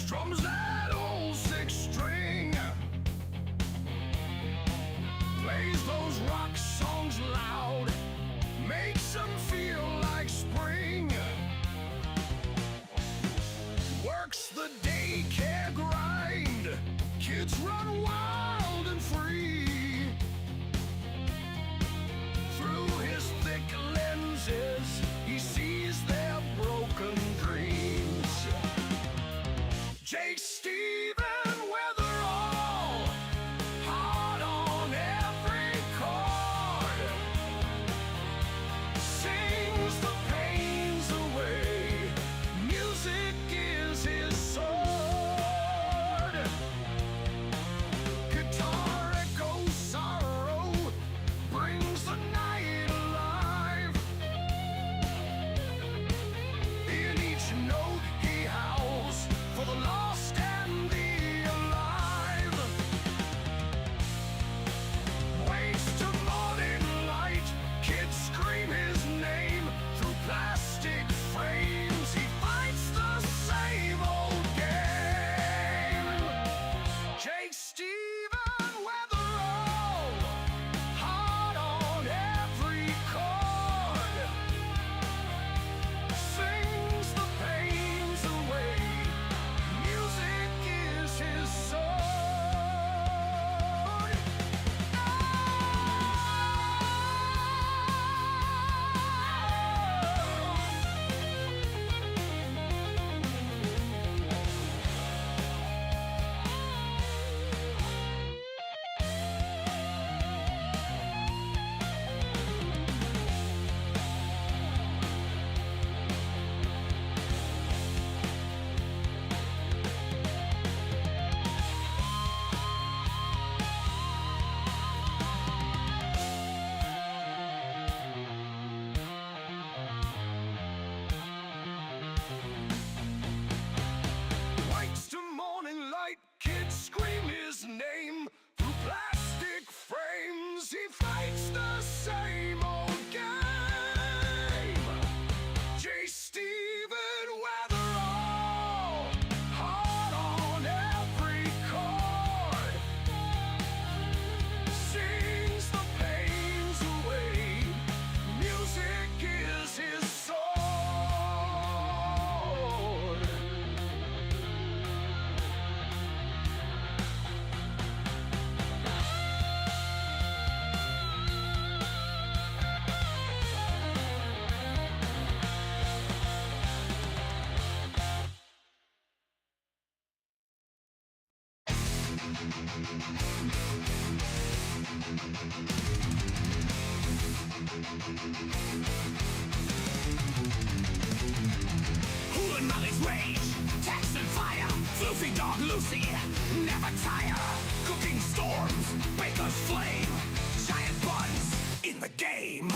strums that old six string, plays those rock songs loud, makes them feel like spring, works the daycare grind, kids run wild and free. Through his thick lenses, he sees their broken dreams. Jake, Stephen, Weatherall, hard on every chord, sings the pains away. Music is his sword. Guitar echoes sorrow, brings the night alive. In each note he howls for the lost and the alive. Wakes to morning light, kids scream his name through plastic frames. He fights the same old game. Jake, Stephen, Weatherall, hard on every chord, sings the pains away. Music is his sword. Wakes to morning light, kids scream his name through plastic frames. He fights the same old game. J. Stephen Weatherall, hard on every chord, sings the pains away. Music is his sword. Hoolin' Molly's rage, text and fire, floofy dog Lucy, never tire. Cooking storms, baker's flame, giant Bunz in the game.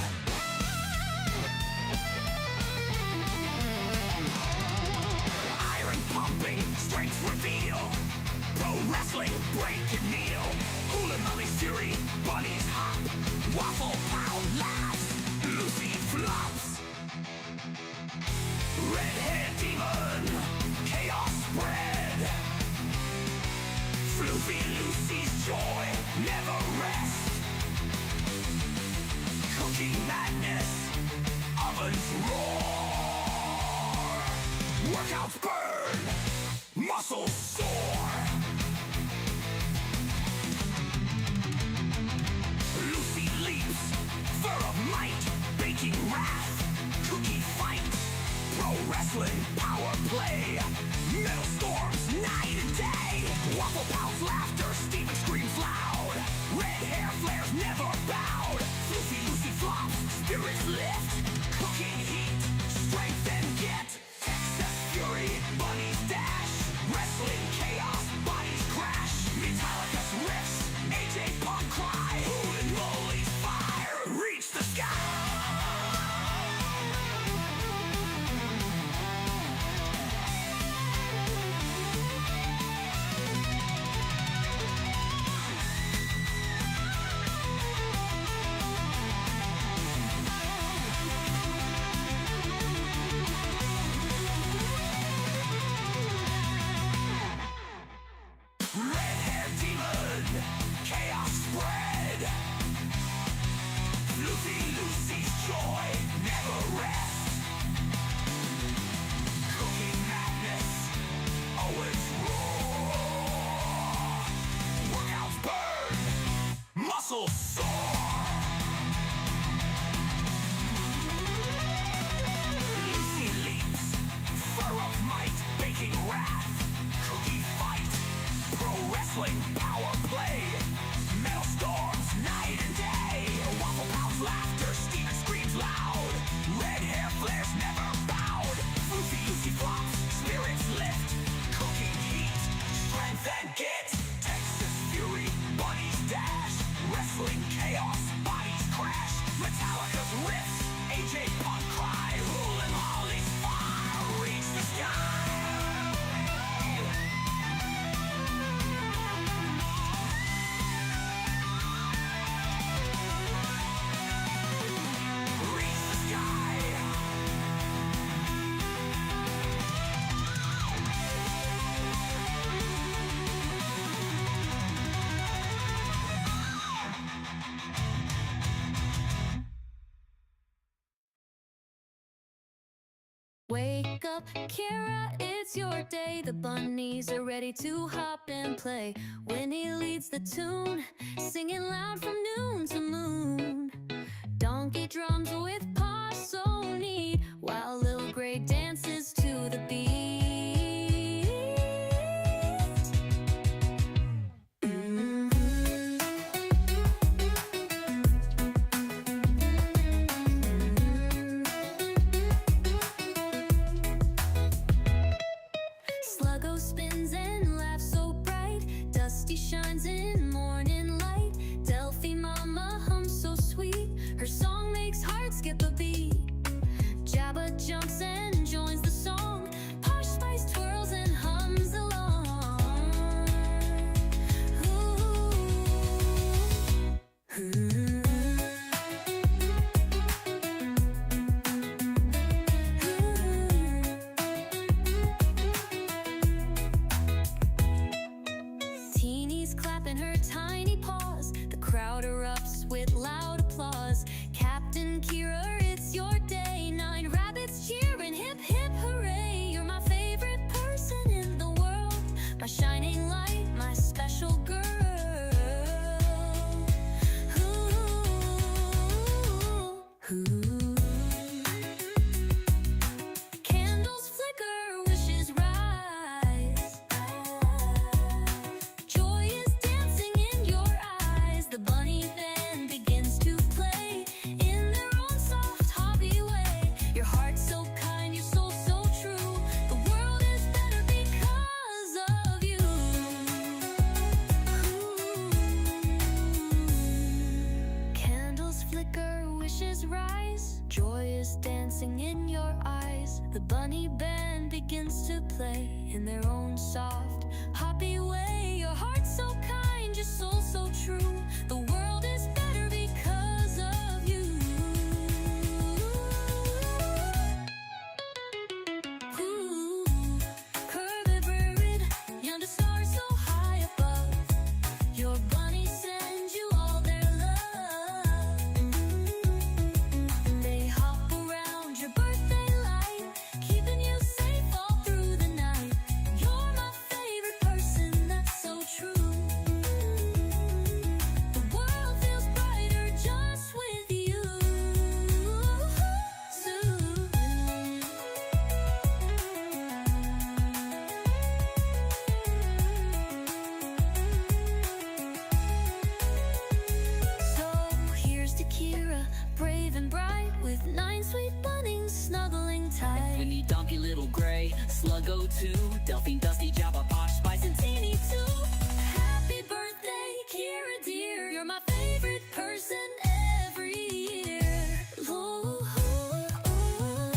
Iron pumping, strength reveal, pro wrestling, break and kneel. Hoolin' Molly's fury, bunnies hop, waffle pound laughs, Lucy flops. Red hair demon, chaos spread. Floofy Lucy's joy never rest. Cooking madness, ovens roar. Workouts burn, muscles soar. Lucy leaps, fur of might, baking wrath. Cookie fight, pro wrestling, power play. Metal storms, night and day. Waffle Pals laughter, Steven screams loud. Red hair flares never bowed. Floofy Lucy flops, spirits lift. Cooking heat, strength and get. Excess fury, bunnies dash. Wrestling chaos, bodies crash. Metallica's riffs, AJ Punk cry. Hoolin' Molly's fire, reach the sky. muscles sore. Lucy leaps, fur of might, baking wrath, cookie fight, pro wrestling power play, maelstorms night and day, waffle pounds laughter, Steven screams loud, red hair flares never bowed, Lucy Lucy flops, spirits lift, cooking heat, strength and git, Texas fury, bunnies dash, wrestling chaos, bodies crash, Metallica's riffs, AJ Punk cry, ruling Holly's fire, reach the sky. Reach the sky. Wake up, Kira, it's your day. The bunnies are ready to hop and play. Winnie leads the tune, singing loud from noon to moon. Donkey drums with Posh so neat, while Little Gray dances to the beat. Sluggo spins and laughs so bright, Dusty shines in morning light, Delphine mama hums so sweet, her song makes hearts skip a beat. Jabba jumps and joins the song, Posh Spice twirls and hums along. Ooh. Ooh. Teeny's clapping her tiny paws, the crowd erupts with loud applause. Captain Kira, it's your day, 9 rabbits cheering, hip hip hooray. You're my favorite person in the world, my shining light, my special girl. Ooh. Ooh. Candles flicker, wishes rise. Joy is dancing in your eyes. The bunny then begins to play in their own soft hobby way. Your heart's so kind, your soul so true. The world is better because of you. Ooh. Candles flicker, wishes rise. Joy is dancing in your eyes. The bunny band begins to play in their own soft, happy way. Your heart's so kind, your soul so true. The world is better because of you. Ooh, curvy bird, yonder stars so high above. Your bunny sends you all their love. They hop around your birthday light, keeping you safe all through the night. You're my favorite person, that's so true. The world feels brighter just with you. So here's to Kira, brave and bright, with 9 sweet bunnies snuggling tight. Gwynnie, Donkey, Little Gray, Sluggo too, Delphine, Dusty, Jabba, Posh, Spice, and Teeny too. Happy birthday, Kira dear. You're my favorite person every year. Ooh, ooh, ooh.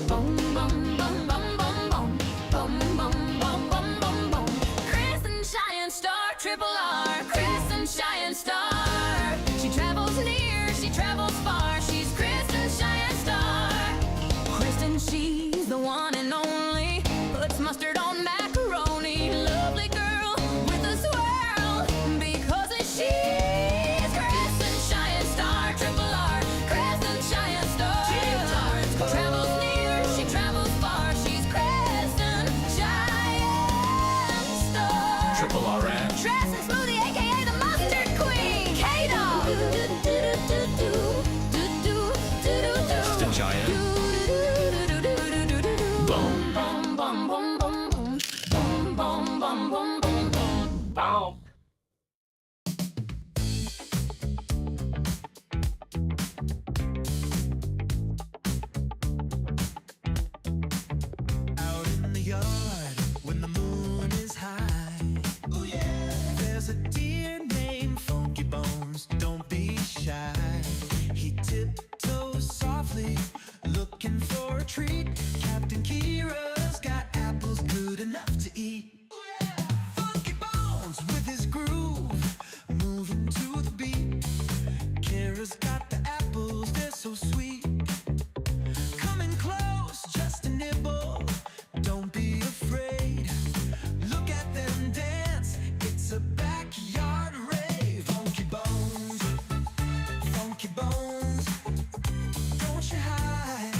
Bum bum bum bum bum bum bum bum bum bum bum bum. Crescent Giant Star, Triple R, Crescent Giant Star. She travels near, she travels far. She's Crescent Giant Star. Kristen, she's the one and only. Puts mustard on macaroni. Lovely girl with a swirl, because she's Crescent Giant Star, Triple R, Crescent Giant Star. Travels near, she travels far. She's Crescent Giant Crescent Giant. Boom, boom, boom, boom, boom, boom, boom, boom, boom, boom, boom, boom. Out in the yard when the moon is high. Oh yeah. There's a deer named Funky Bones. Don't be shy. He tiptoes softly, looking for a treat. Captain Kira's got apples good enough to eat. Oh yeah. Funky Bones with his groove, moving to the beat. Kira's got the apples, they're so sweet. Coming close, just a nibble. Don't be afraid. Look at them dance. It's a backyard rave. Funky Bones, Funky Bones. Don't you hide.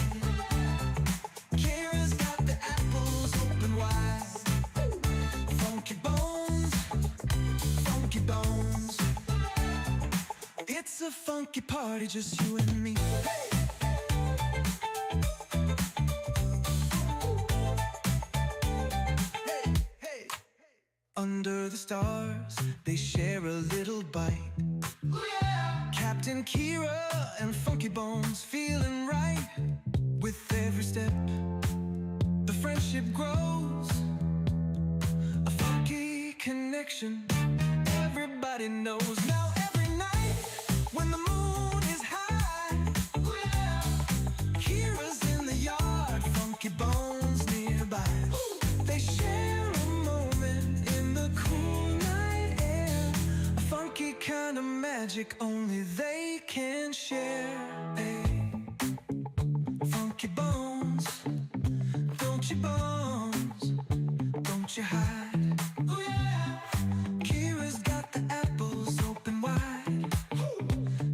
Kira's got the apples open wide. Funky Bones, Funky Bones. It's a funky party, just you and me. Under the stars, they share a little bite. Ooh, yeah. Captain Kira and Funky Bones feeling right. With every step, the friendship grows. A funky connection, everybody knows. Now every night, when the moon is high, ooh, yeah. Kira's in the yard, Funky Bones nearby. Ooh. They share a moment in the cool night air. A funky kind of magic only they can share. Hey. Funky Bones, don't you bones, don't you hide. Oh yeah. Kira's got the apples open wide.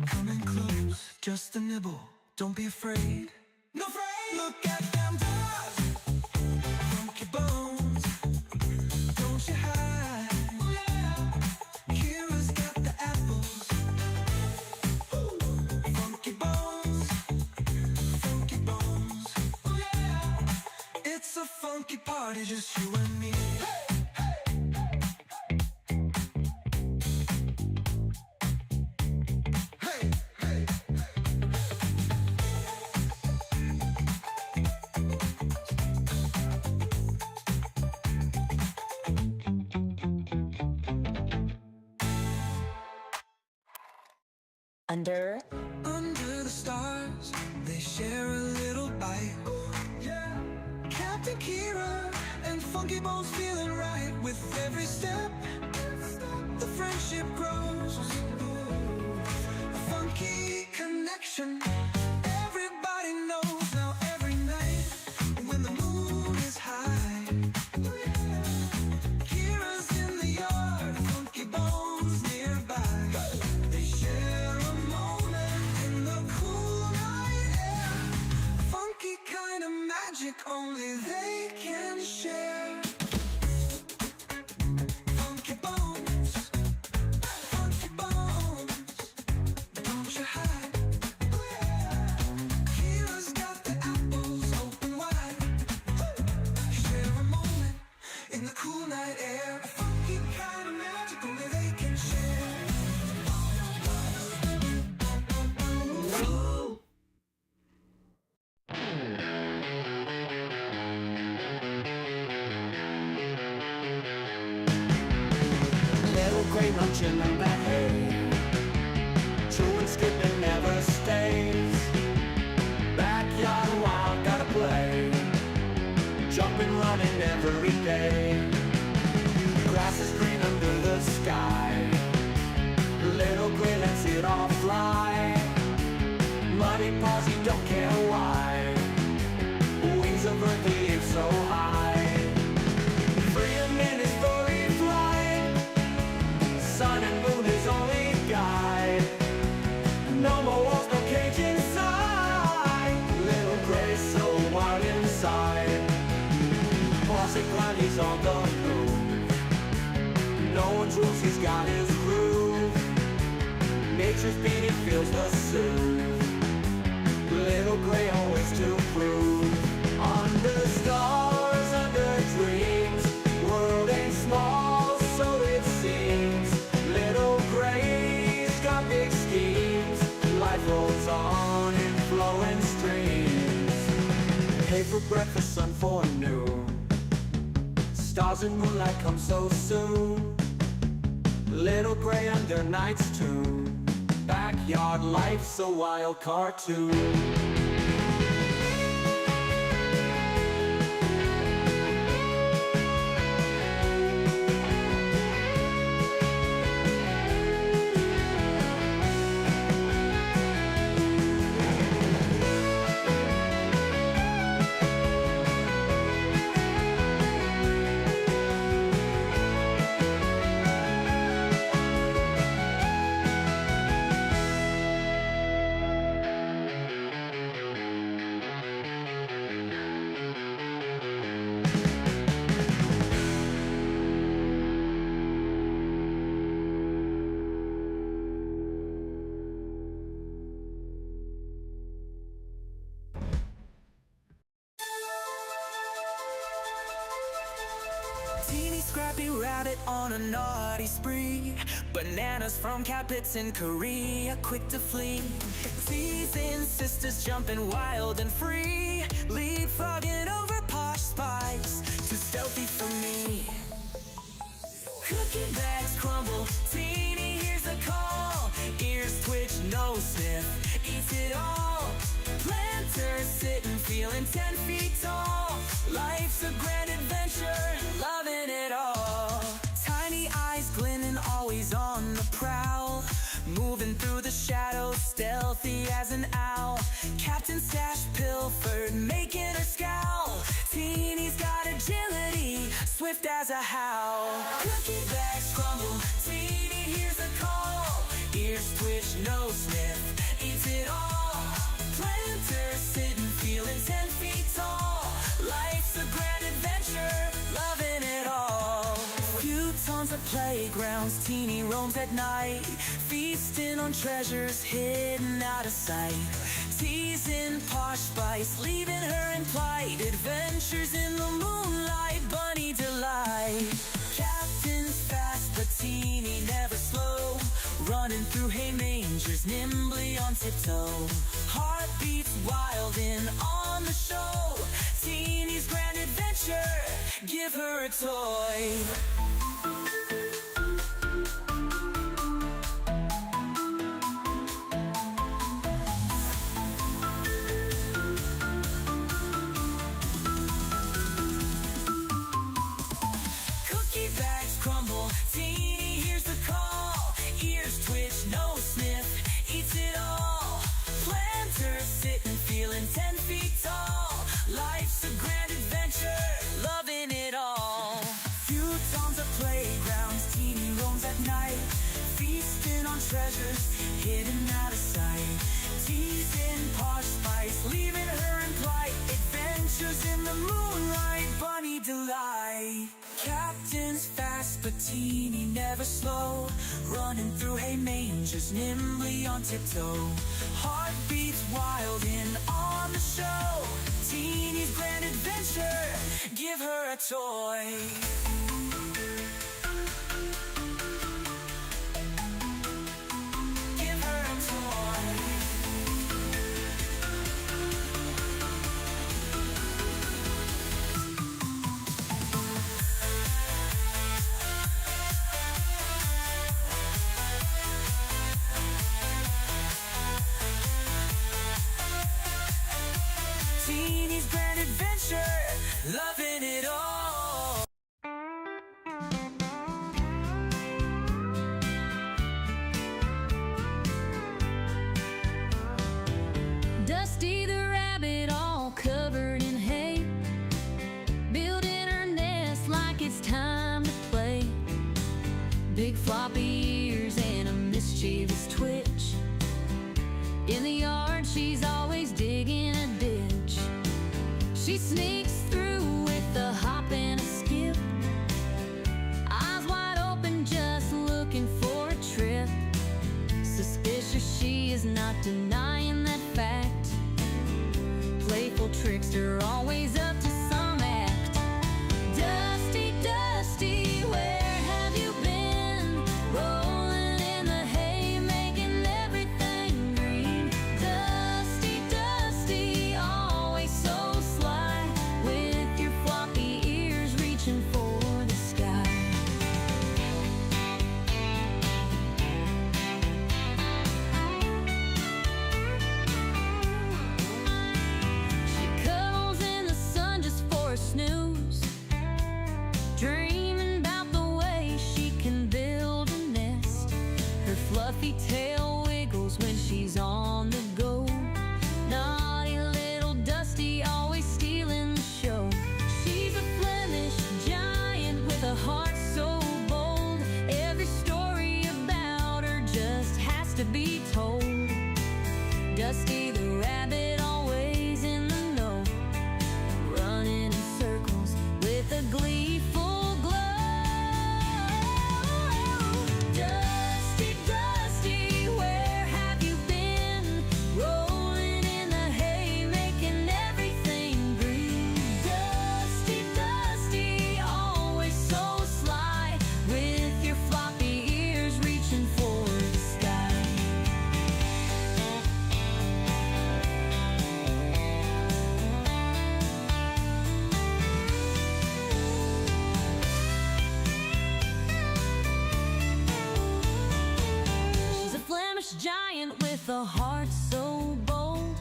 Coming close, just a nibble, don't be afraid. No afraid. Look at them dogs. Funky Bones, don't you hide. Oh yeah. Kira's got the apples. Funky Bones, Funky Bones. Oh yeah. It's a funky party, just you and me. Hey, hey, Under Under the stars, they share a little bite. Yeah. Captain Kira and Funky Bones feeling right. With every step, the friendship grows. A funky connection, everybody knows. Now every night, when the moon is high, Kira's in the yard, Funky Bones nearby. They share a moment in the cool night air. Funky kind of magic only they can share. Funky Bones, Funky Bones, don't you hide. Kira's got the apples open wide. Share a moment in the cool night air. A funky kind of magic only they can share. Little gray munching on the hay, chewing, skipping, never stays. Backyard wild, gotta play, jumping, running every day. Grass is green under the sky, little gray lets it all fly. Muddy paws, he don't care why, wings of earth, he is so high. Freedom in his furry flight, sun and moon his only guide. No more walls, no cage inside, little gray so wild inside. Posh and he's on the move, no one's rules, he's got his groove. Nature's beat, he feels the soothe. Little gray for breakfast, sun for noon. Stars and moonlight come so soon. Little gray under night's tune. Backyard life's a wild cartoon. Teeny scrappy rabbit on a naughty spree. Bananas from Capits in Korea, quick to flee. Teasing sisters jumping wild and free. Leapfrogging over Posh spice, too stealthy for me. Cookie bags crumble, Teeny hears a call. Ears twitch, nose sniff, eats it all. Planters sitting, feeling 10 feet tall. Life's a grand adventure, loving it all. Tiny eyes glinting, always on the prowl. Moving through the shadows, stealthy as an owl. Captain Stash pilfered, making her scowl. Teeny's got agility, swift as a howl. Cookie bags crumble, Teeny hears a call. Ears twitch, nose sniff, eats it all. Planters sitting, feeling 10 feet tall. Life's a grand adventure, loving it all. Few tons of playgrounds, Teeny roams at night. Feasting on treasures hidden out of sight. Teasing Posh spice, leaving her in plight. Adventures in the moonlight, bunny delight. Captain's fast, but Teeny never slow. Running through hay mangers, nimbly on tiptoe. Heartbeats wild and on the show. Teeny's grand adventure, give her a toy. Cookie bags crumble, Teeny hears the call. Ears twitch, nose sniff, eats it all. Planters sitting, feeling 10 feet tall. Life's a grand adventure, loving it all. Few tons of playgrounds, Teeny roams at night. Feasting on treasures hidden out of sight. Teasing Posh spice, leaving her in plight. Adventures in the moonlight, bunny delight. Captain's fast, but Teeny never slow. Running through hay mangers, nimbly on tiptoe. Heartbeats wild and on the show. Teeny's grand adventure, give her a toy. Give her a toy. Teeny's grand adventure, loving it all. Dusty the rabbit, all covered in hay, building her nest like it's time to play. Big floppy ears and a mischievous twitch. In the yard, she's always digging a ditch. She sneaks through with a hop and a skip, eyes wide open, just looking for a trip. Suspicious, she is not denying that fact. Playful trickster, always up to some act. Dusty, Dusty, where have you been? Rolling in the hay, making everything green. Dusty, Dusty, always so sly. giant with a heart so bold.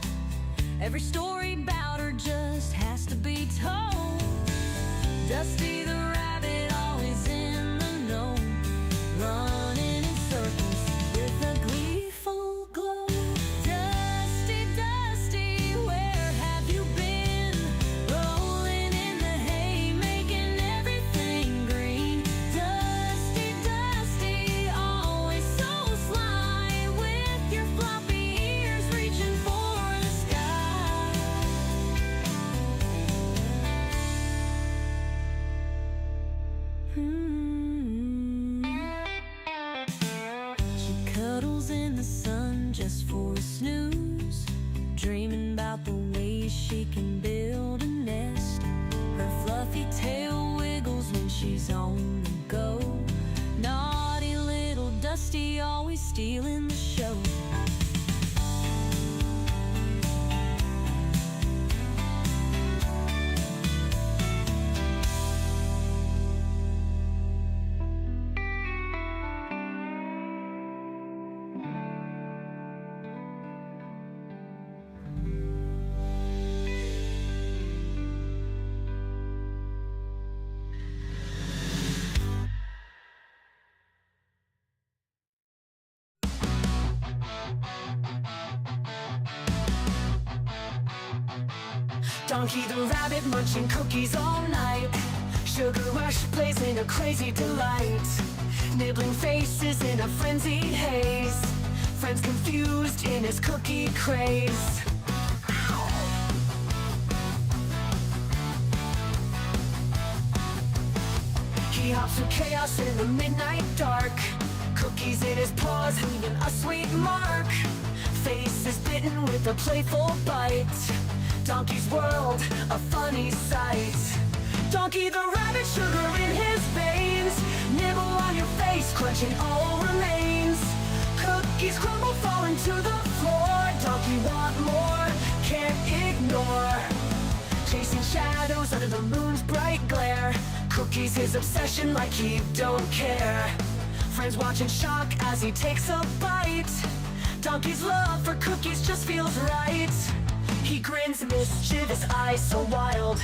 Every story about her just has to be told. Dusty the rabbit, always in the know, running in circles with a gleeful glow. Dusty, Dusty, where have you been? Rolling in the hay, making everything green. Dusty, Dusty, always so sly, with your floppy ears reaching for the sky. She cuddles in the sun just for a snooze, dreaming about the ways she can build a nest. Her fluffy tail wiggles when she's on the go. Naughty little Dusty, always stealing the show. Donkey the rabbit munching cookies all night. Sugar rush plays in a crazy delight. Nibbling faces in a frenzied haze. Friends confused in his cookie craze. He hops through chaos in the midnight dark. Cookies in his paws, leaving a sweet mark. Face is bitten with a playful bite. Donkey's world, a funny sight. Donkey the rabbit, sugar in his veins. Nibble on your face, crunching all remains. Cookies crumble, falling to the floor. Donkey want more, can't ignore. Chasing shadows under the moon's bright glare. Cookies his obsession, like he don't care. Friends watch in shock as he takes a bite. Donkey's love for cookies just feels right. He grins, mischievous eyes so wild.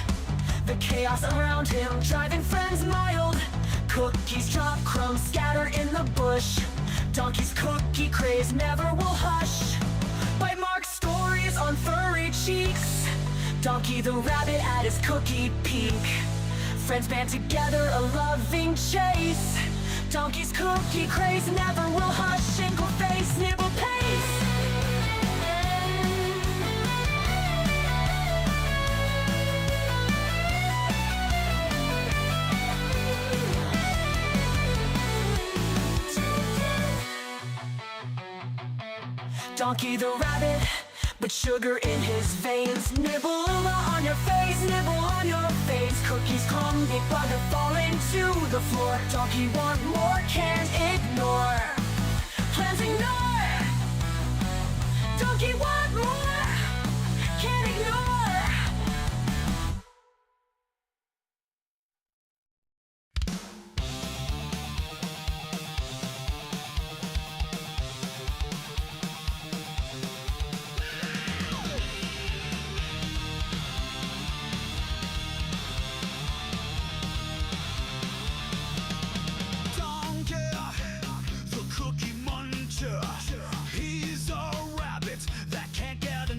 The chaos around him driving friends mild. Cookies drop, crumbs scatter in the bush. Donkey's cookie craze never will hush. Bite mark stories on furry cheeks. Donkey the rabbit at his cookie peak. Friends band together, a loving chase. Donkey's cookie craze never will hush. Shingle face, nibble pace. Donkey the rabbit, but sugar in his veins. Nibble on your face, nibble on your face. Cookies come, big bugger falling to the floor. Donkey want more, can't ignore. Plans ignore. Donkey want more, can't ignore. Cookie muncher, he's a rabbit that can't get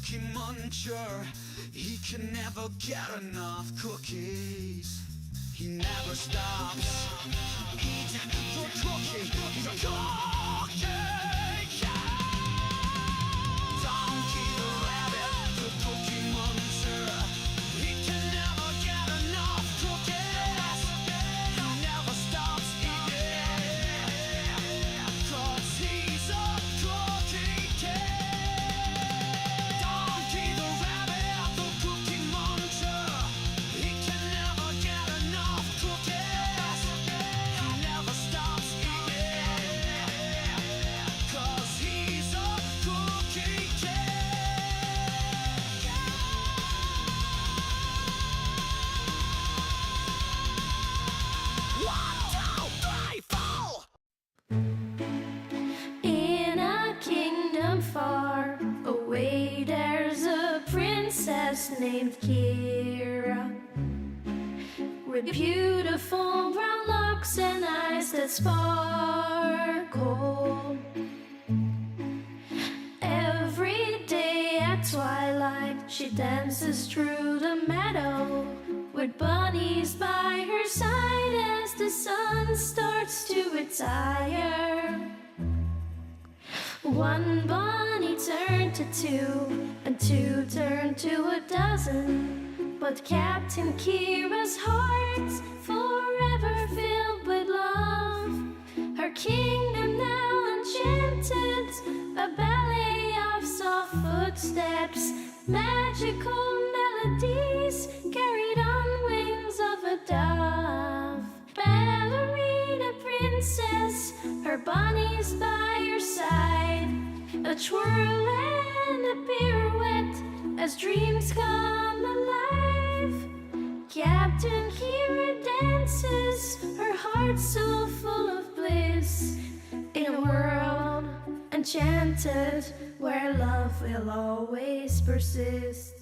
cookie muncher. He can never get enough cookies. He never stops eating the cookie. He's a cookie cat. Donkey the rabbit, the cookie muncher. He can never get enough cookies. He never stops eating, 'cause he's a cookie cat. Donkey the rabbit, the cookie muncher. He can never get enough cookies. He never stops eating, 'cause he's a cookie cat. One, two, three, four. In a kingdom far away, there's a princess named Kira, with beautiful brown locks and eyes that sparkle. Every day at twilight, she dances through the meadow with bunnies by her side as the sun starts to retire. One bunny turned to two, and two turned to a dozen. But Captain Kira's heart's forever filled with love. Her kingdom now enchanted, a ballet of soft footsteps, magical melodies carried on wings of a dove. Ballerina princess, her bunnies by your side, a twirl and a pirouette as dreams come alive. Captain Kira dances, her heart so full of bliss, in a world enchanted where love will always persist.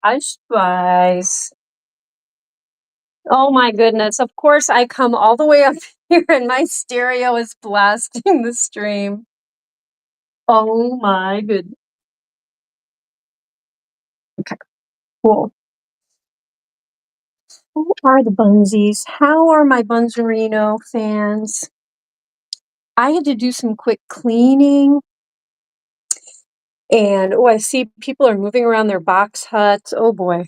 Posh Spice. Oh my goodness. Of course, I come all the way up here and my stereo is blasting the stream. Oh my goodness. Okay, cool. Who are the Bunzies? How are my Bunzerino fans? I had to do some quick cleaning. And oh, I see people are moving around their box huts. Oh boy.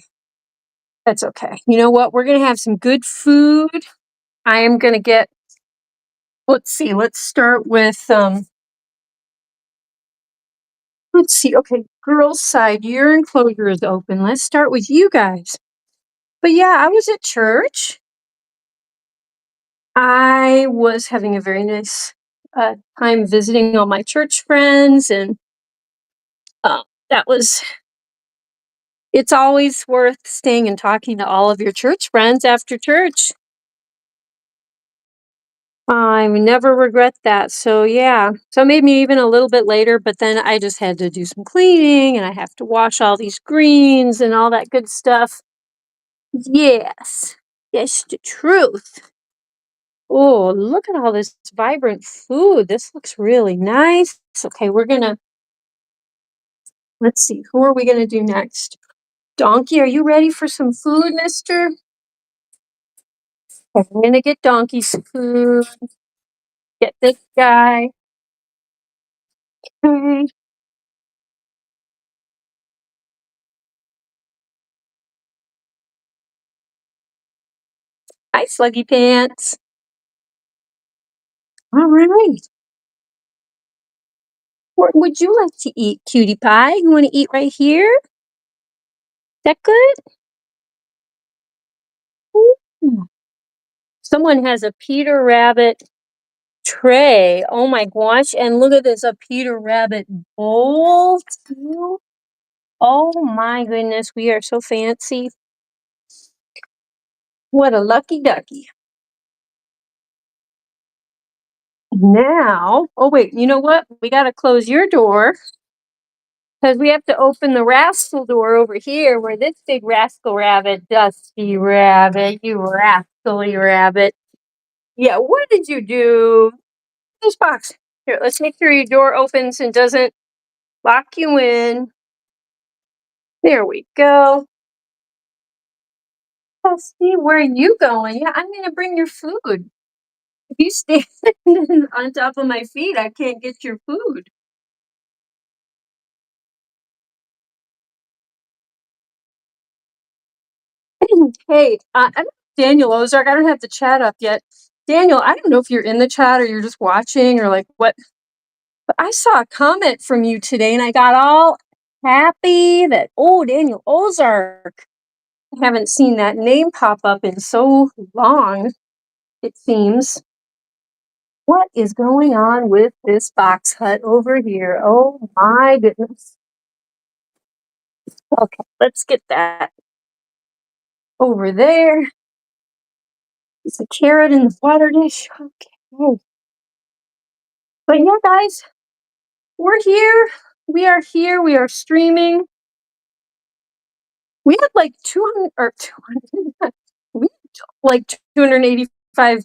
That's okay. You know what? We're going to have some good food. I am going to get, let's see, let's start with, let's see. Okay, girls' side, your enclosure is open. Let's start with you guys. But yeah, I was at church. I was having a very nice time visiting all my church friends, and that was, it's always worth staying and talking to all of your church friends after church. I never regret that. So yeah, so maybe even a little bit later, but then I just had to do some cleaning and I have to wash all these greens and all that good stuff. Yes, it's the truth. Oh, look at all this vibrant food. This looks really nice. Okay, let's see, who are we gonna do next? Donkey, are you ready for some food, mister? Okay, I'm gonna get Donkey some food. Get this guy. Okay. Hi, Sluggy Pants. All right. What would you like to eat, cutie pie? You want to eat right here? Is that good? Ooh. Someone has a Peter Rabbit tray. Oh my gosh. And look at this, a Peter Rabbit bowl too. Oh my goodness, we are so fancy. What a lucky ducky. Now, oh wait, you know what? We got to close your door because we have to open the rascal door over here where this big rascal rabbit, Dusty Rabbit, you rascally rabbit. Yeah, what did you do? This box. Here, let's make sure your door opens and doesn't lock you in. There we go. Dusty, where are you going? Yeah, I'm gonna bring your food. If you stand on top of my feet, I can't get your food. Hey, I don't, Daniel Ozark, I don't have the chat up yet. Daniel, I don't know if you're in the chat or you're just watching or like what, but I saw a comment from you today and I got all happy that, oh, Daniel Ozark. I haven't seen that name pop up in so long, it seems. What is going on with this box hut over here? Oh my goodness. Okay, let's get that over there. It's a carrot in the water dish. Okay. But yeah, guys, we're here. We are here. We are streaming. We had like 200 or 200. We had like 285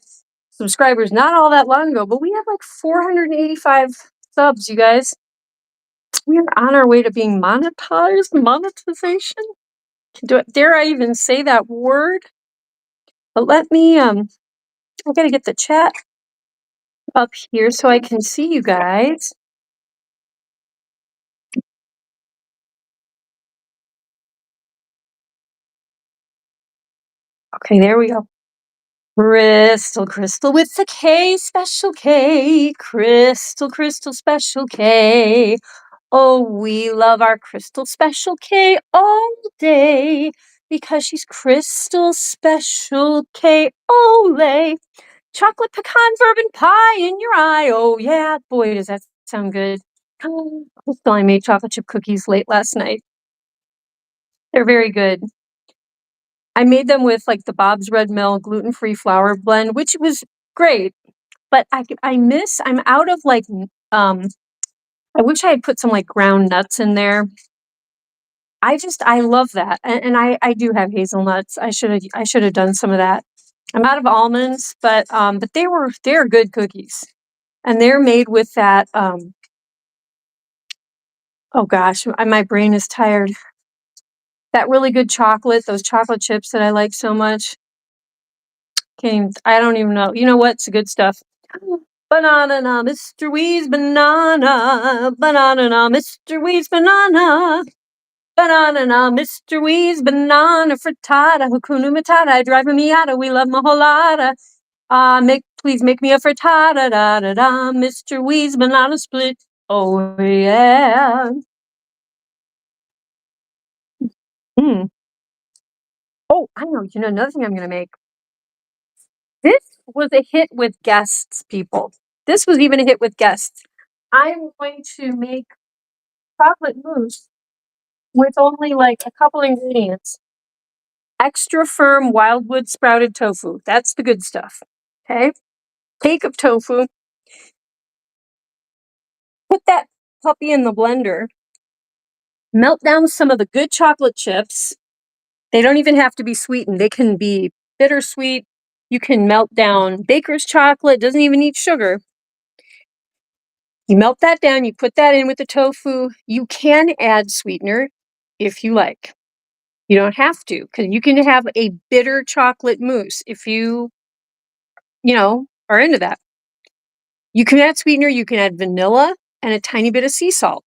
subscribers not all that long ago, but we have like 485 subs, you guys. We are on our way to being monetized. Monetization? Dare I even say that word? But let me, I gotta get the chat up here so I can see you guys. Okay, there we go. Crystal with the K, special K. Crystal, special K. Oh, we love our Crystal special K all day because she's Crystal special K. Olay. Chocolate pecan bourbon pie in your eye. Oh, yeah. Boy, does that sound good. Crystal, I made chocolate chip cookies late last night. They're very good. I made them with like the Bob's Red Mill gluten-free flour blend, which was great. But I'm out of like, I wish I had put some like ground nuts in there. I love that, and I do have hazelnuts. I should have done some of that. I'm out of almonds, but they're good cookies, and they're made with that. Oh gosh, my brain is tired. That really good chocolate, those chocolate chips that I like so much. I don't even know. You know what? It's the good stuff. Banana na, Mr. Wee's banana. Banana na, Mr. Wee's banana. Banana na, Mr. Wee's banana frittata. Hakuna Matata, driving me out. We love maholada. Please make me a frittata, da da da. Mr. Wee's banana split. Oh yeah. Mm. Oh, I know. You know another thing I'm gonna make. This was a hit with guests, people. This was even a hit with guests. I'm going to make chocolate mousse with only like a couple ingredients. Extra firm wildwood sprouted tofu. That's the good stuff. Okay. Cake of tofu. Put that puppy in the blender. Melt down some of the good chocolate chips. They don't even have to be sweetened. They can be bittersweet. You can melt down baker's chocolate. Doesn't even need sugar. You melt that down, you put that in with the tofu. You can add sweetener if you like. You don't have to, because you can have a bitter chocolate mousse if you are into that. You can add sweetener, you can add vanilla and a tiny bit of sea salt.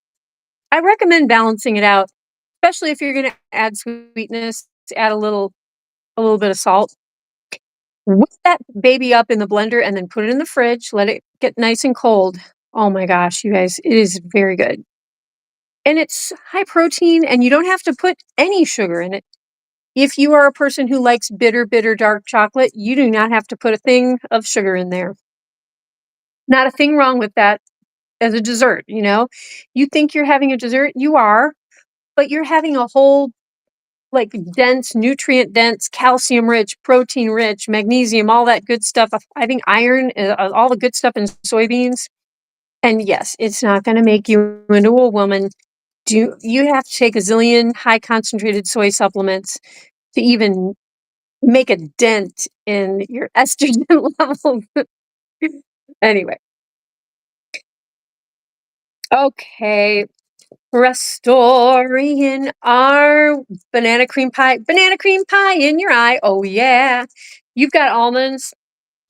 I recommend balancing it out, especially if you're going to add sweetness, add a little bit of salt. Whip that baby up in the blender and then put it in the fridge, let it get nice and cold. Oh my gosh, you guys, it is very good. And it's high protein, and you don't have to put any sugar in it. If you are a person who likes bitter, bitter dark chocolate, you do not have to put a thing of sugar in there. Not a thing wrong with that as a dessert. You think you're having a dessert, you are, but you're having a whole like dense, nutrient dense, calcium rich, protein rich, magnesium, all that good stuff. I think iron, all the good stuff in soybeans. And yes, it's not going to make you into a woman. You have to take a zillion high concentrated soy supplements to even make a dent in your estrogen level. Anyway, okay. Restoring our banana cream pie in your eye. Oh yeah. You've got almonds.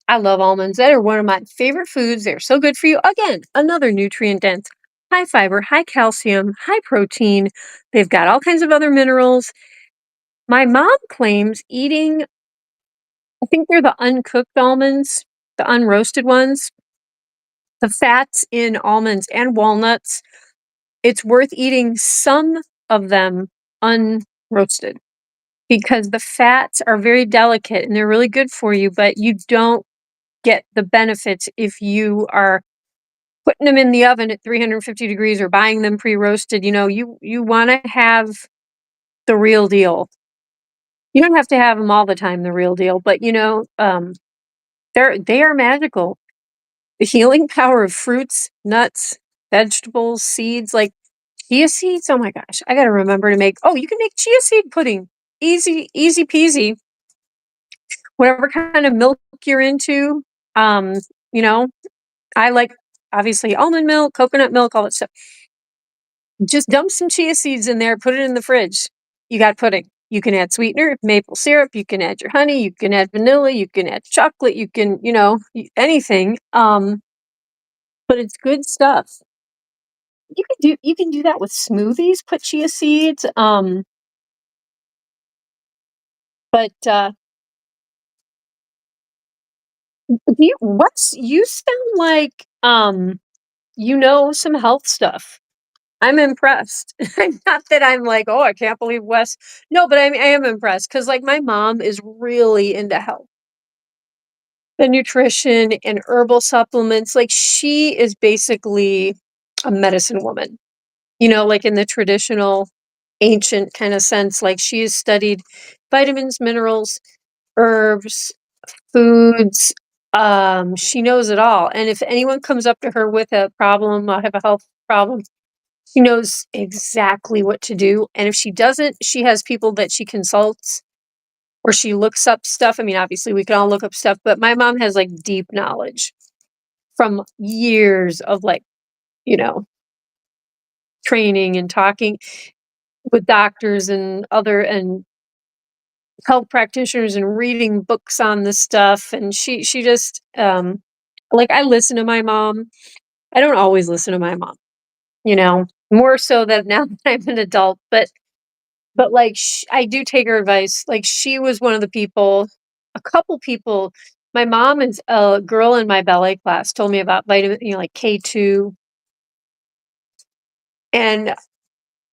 I love almonds. They are one of my favorite foods. They're so good for you. Again, another nutrient dense, high fiber, high calcium, high protein. They've got all kinds of other minerals. My mom claims eating, I think they're the uncooked almonds, the unroasted ones, the fats in almonds and walnuts. It's worth eating some of them unroasted because the fats are very delicate and they're really good for you, but you don't get the benefits if you are putting them in the oven at 350 degrees or buying them pre-roasted. You want to have the real deal. You don't have to have them all the time, the real deal, but they are magical. The healing power of fruits, nuts, vegetables, seeds, like chia seeds. Oh my gosh, I got to remember to make. Oh, you can make chia seed pudding. Easy, easy peasy. Whatever kind of milk you're into. Um, you know, I like obviously almond milk, coconut milk, all that stuff. Just dump some chia seeds in there, put it in the fridge. You got pudding. You can add sweetener, maple syrup, you can add your honey, you can add vanilla, you can add chocolate, you can, anything. But it's good stuff. You can do that with smoothies, put chia seeds. But you sound like some health stuff. I'm impressed. Not that I'm like, oh, I can't believe Wes. No, but I am impressed because like my mom is really into health and nutrition and herbal supplements. Like she is basically a medicine woman, like in the traditional ancient kind of sense. Like she has studied vitamins, minerals, herbs, foods. She knows it all. And if anyone comes up to her with a problem, I have a health problem, She knows exactly what to do, and if she doesn't, she has people that she consults or she looks up stuff. I mean, obviously, we can all look up stuff, but my mom has, like, deep knowledge from years of, like, you know, training and talking with doctors and other and health practitioners and reading books on this stuff, and she just, like, I listen to my mom. I don't always listen to my mom, more so that now that I'm an adult, but, like, I do take her advice. Like, she was one of the people a couple people my mom and a girl in my ballet class told me about vitamin like K2, and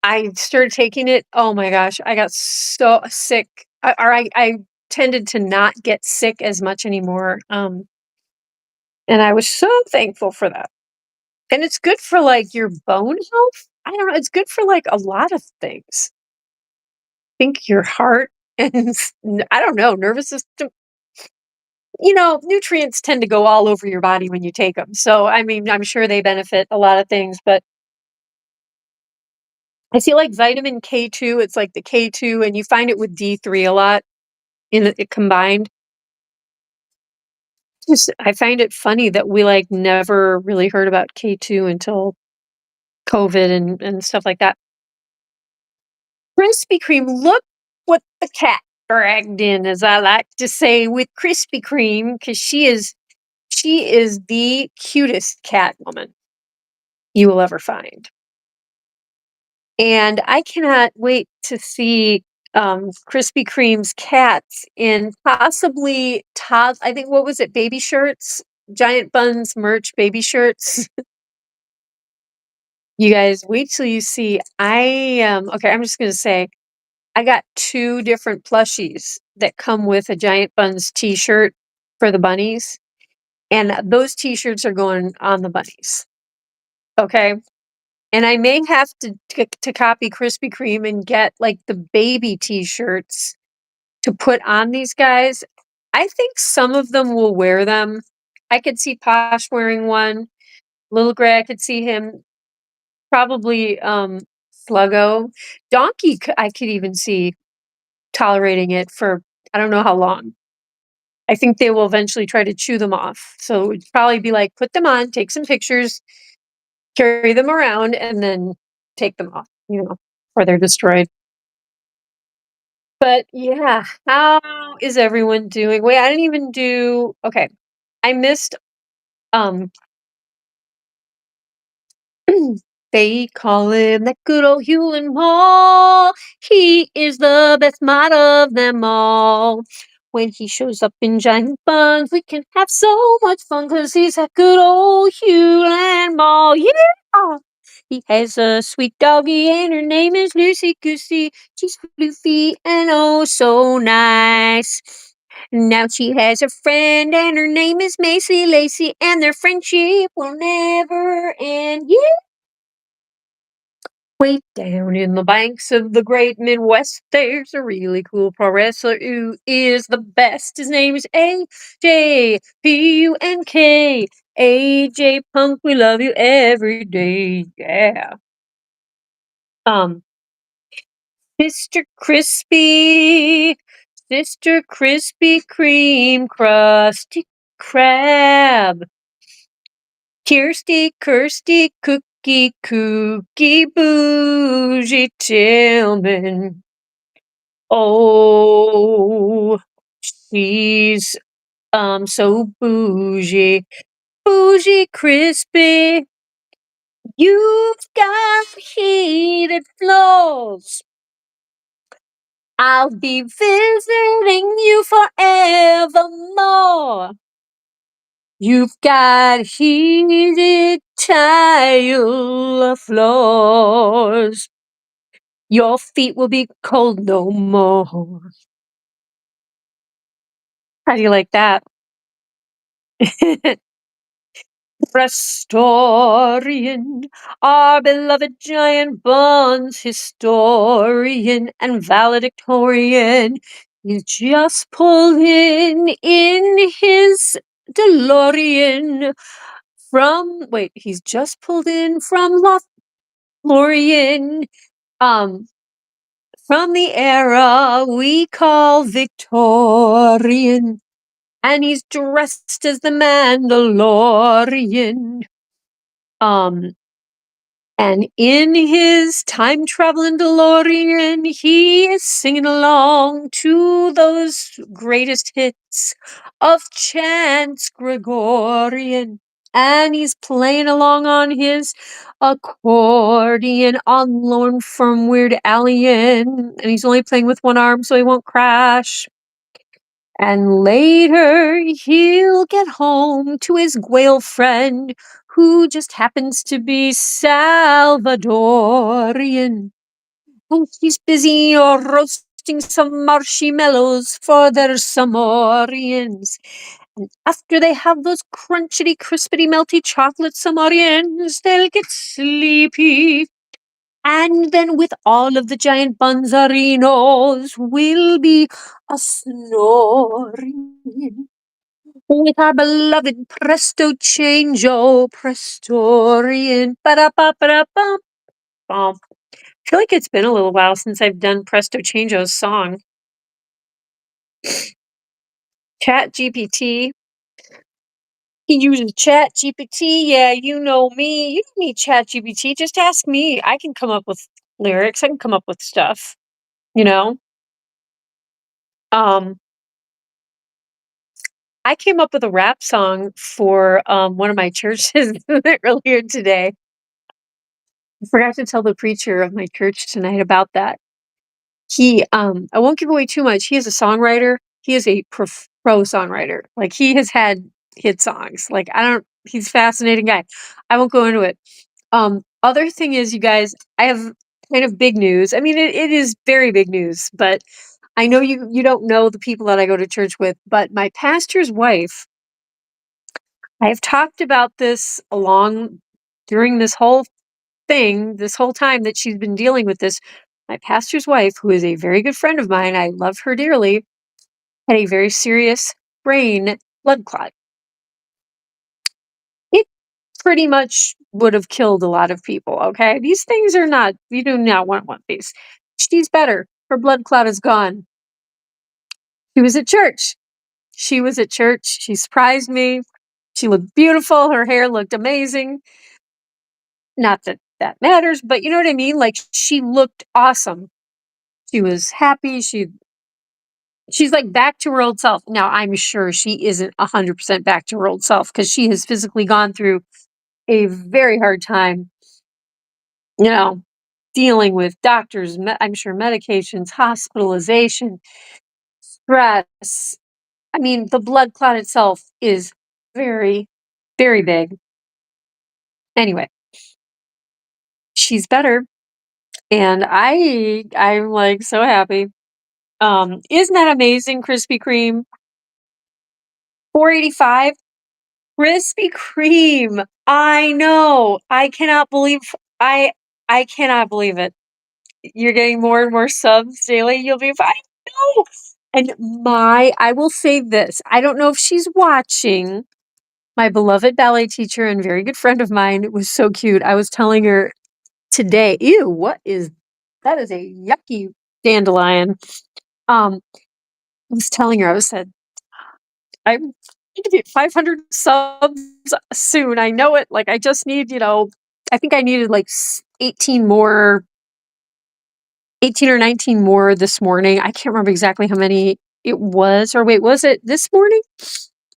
I started taking it. Oh my gosh, I got so sick. I tended to not get sick as much anymore, and I was so thankful for that. And it's good for, like, your bone health. I don't know, it's good for, like, a lot of things. Think your heart and I don't know, nervous system. Nutrients tend to go all over your body when you take them. So, I mean, I'm sure they benefit a lot of things, but I feel like vitamin K2, it's like the K2, and you find it with D3 a lot in it combined. Just, I find it funny that we like never really heard about K2 until COVID and stuff like that. Krispy Kreme, look what the cat dragged in, as I like to say, with Krispy Kreme, because she is the cutest cat woman you will ever find. And I cannot wait to see Krispy Kreme's cats in possibly I think, what was it, baby shirts? Giant Bunz merch baby shirts. You guys wait till you see. Okay, I'm just gonna say I got two different plushies that come with a Giant Bunz t-shirt for the bunnies, and those t-shirts are going on the bunnies. Okay. And I may have to copy Krispy Kreme and get, like, the baby T-shirts to put on these guys. I think some of them will wear them. I could see Posh wearing one. Little Gray, I could see him. Probably, Sluggo. Donkey, I could even see tolerating it for I don't know how long. I think they will eventually try to chew them off. So it'd probably be like, put them on, take some pictures, carry them around, and then take them off, or they're destroyed. But yeah, how is everyone doing? Wait, I didn't even do okay. I missed um they call him that good old Hugh and Paul. He is the best mod of them all. When he shows up in giant buns, we can have so much fun because he's that good old Hugh and Paul. Yeah! He has a sweet doggy and her name is Lucy Goosey. She's floofy and oh so nice. Now she has a friend and her name is Macy Lacey and their friendship will never end. Yeah! Way down in the banks of the great Midwest, there's a really cool pro wrestler who is the best. His name is AJ Punk. AJ Punk, we love you every day. Yeah. Um, Mr. Crispy, Mr. Krispy Kreme, Krusty Krab. Kirsty, Cookie, Bougie, Tillman. Oh, she's, so bougie, crispy. You've got heated floors. I'll be visiting you forevermore. You've got heated tile floors. Your feet will be cold no more. How do you like that? Restorian, our beloved giant Bunz historian and valedictorian. He just pulled in his DeLorean he's just pulled in from Mandalorian, um, from the era we call Victorian, and he's dressed as the Mandalorian. Um, and in his time traveling DeLorean, he is singing along to those greatest hits of Chance Gregorian. And he's playing along on his accordion on loan from Weird Alien. And he's only playing with one arm so he won't crash. And later he'll get home to his whale friend, who just happens to be Salvadorian. And she's busy roasting some marshmallows for their Samorians. And after they have those crunchity, crispity, melty chocolate Samorians, they'll get sleepy. And then with all of the giant Bunzarinos, we'll be a snoring. With our beloved Presto Changeo Prestorian. Ba-da-ba-ba-da-bum. Bum. I feel like it's been a little while since I've done Presto Changeo's song. Chat GPT. He uses Chat GPT. Yeah, you know me. You don't need Chat GPT. Just ask me. I can come up with lyrics. I can come up with stuff. You know? Um, I came up with a rap song for one of my churches earlier today. I forgot to tell the preacher of my church tonight about that. He, I won't give away too much. He is a songwriter. He is a pro songwriter. Like he has had hit songs. Like he's a fascinating guy. I won't go into it. Other thing is, you guys, I have kind of big news. I mean, it is very big news, but I know you don't know the people that I go to church with, but my pastor's wife, I've talked about this along during this whole thing, this whole time that she's been dealing with this. My pastor's wife, who is a very good friend of mine, I love her dearly, had a very serious brain blood clot. It pretty much would have killed a lot of people, okay? These things are not, you do not want these. She's better. Her blood clot is gone. She was at church. She was at church. She surprised me. She looked beautiful. Her hair looked amazing. Not that that matters, but you know what I mean? Like, she looked awesome. She was happy. She's like back to her old self. Now, I'm sure she isn't 100% back to her old self because she has physically gone through a very hard time, you know, dealing with doctors, I'm sure medications, hospitalization, stress. I mean, the blood clot itself is very, very big. Anyway, she's better, and I'm like so happy. Isn't that amazing? Krispy Kreme, 485. Krispy Kreme. I know. I I cannot believe it. You're getting more and more subs daily. You'll be fine. No. And I will say this. I don't know if she's watching. My beloved ballet teacher and very good friend of mine, it was so cute. I was telling her today, ew, what is that? Is a yucky dandelion. I was telling her, I said, I need to get 500 subs soon. I know it. Like, I just need, I think I needed like 18 more, 18 or 19 more this morning. I can't remember exactly how many it was. Or wait, was it this morning?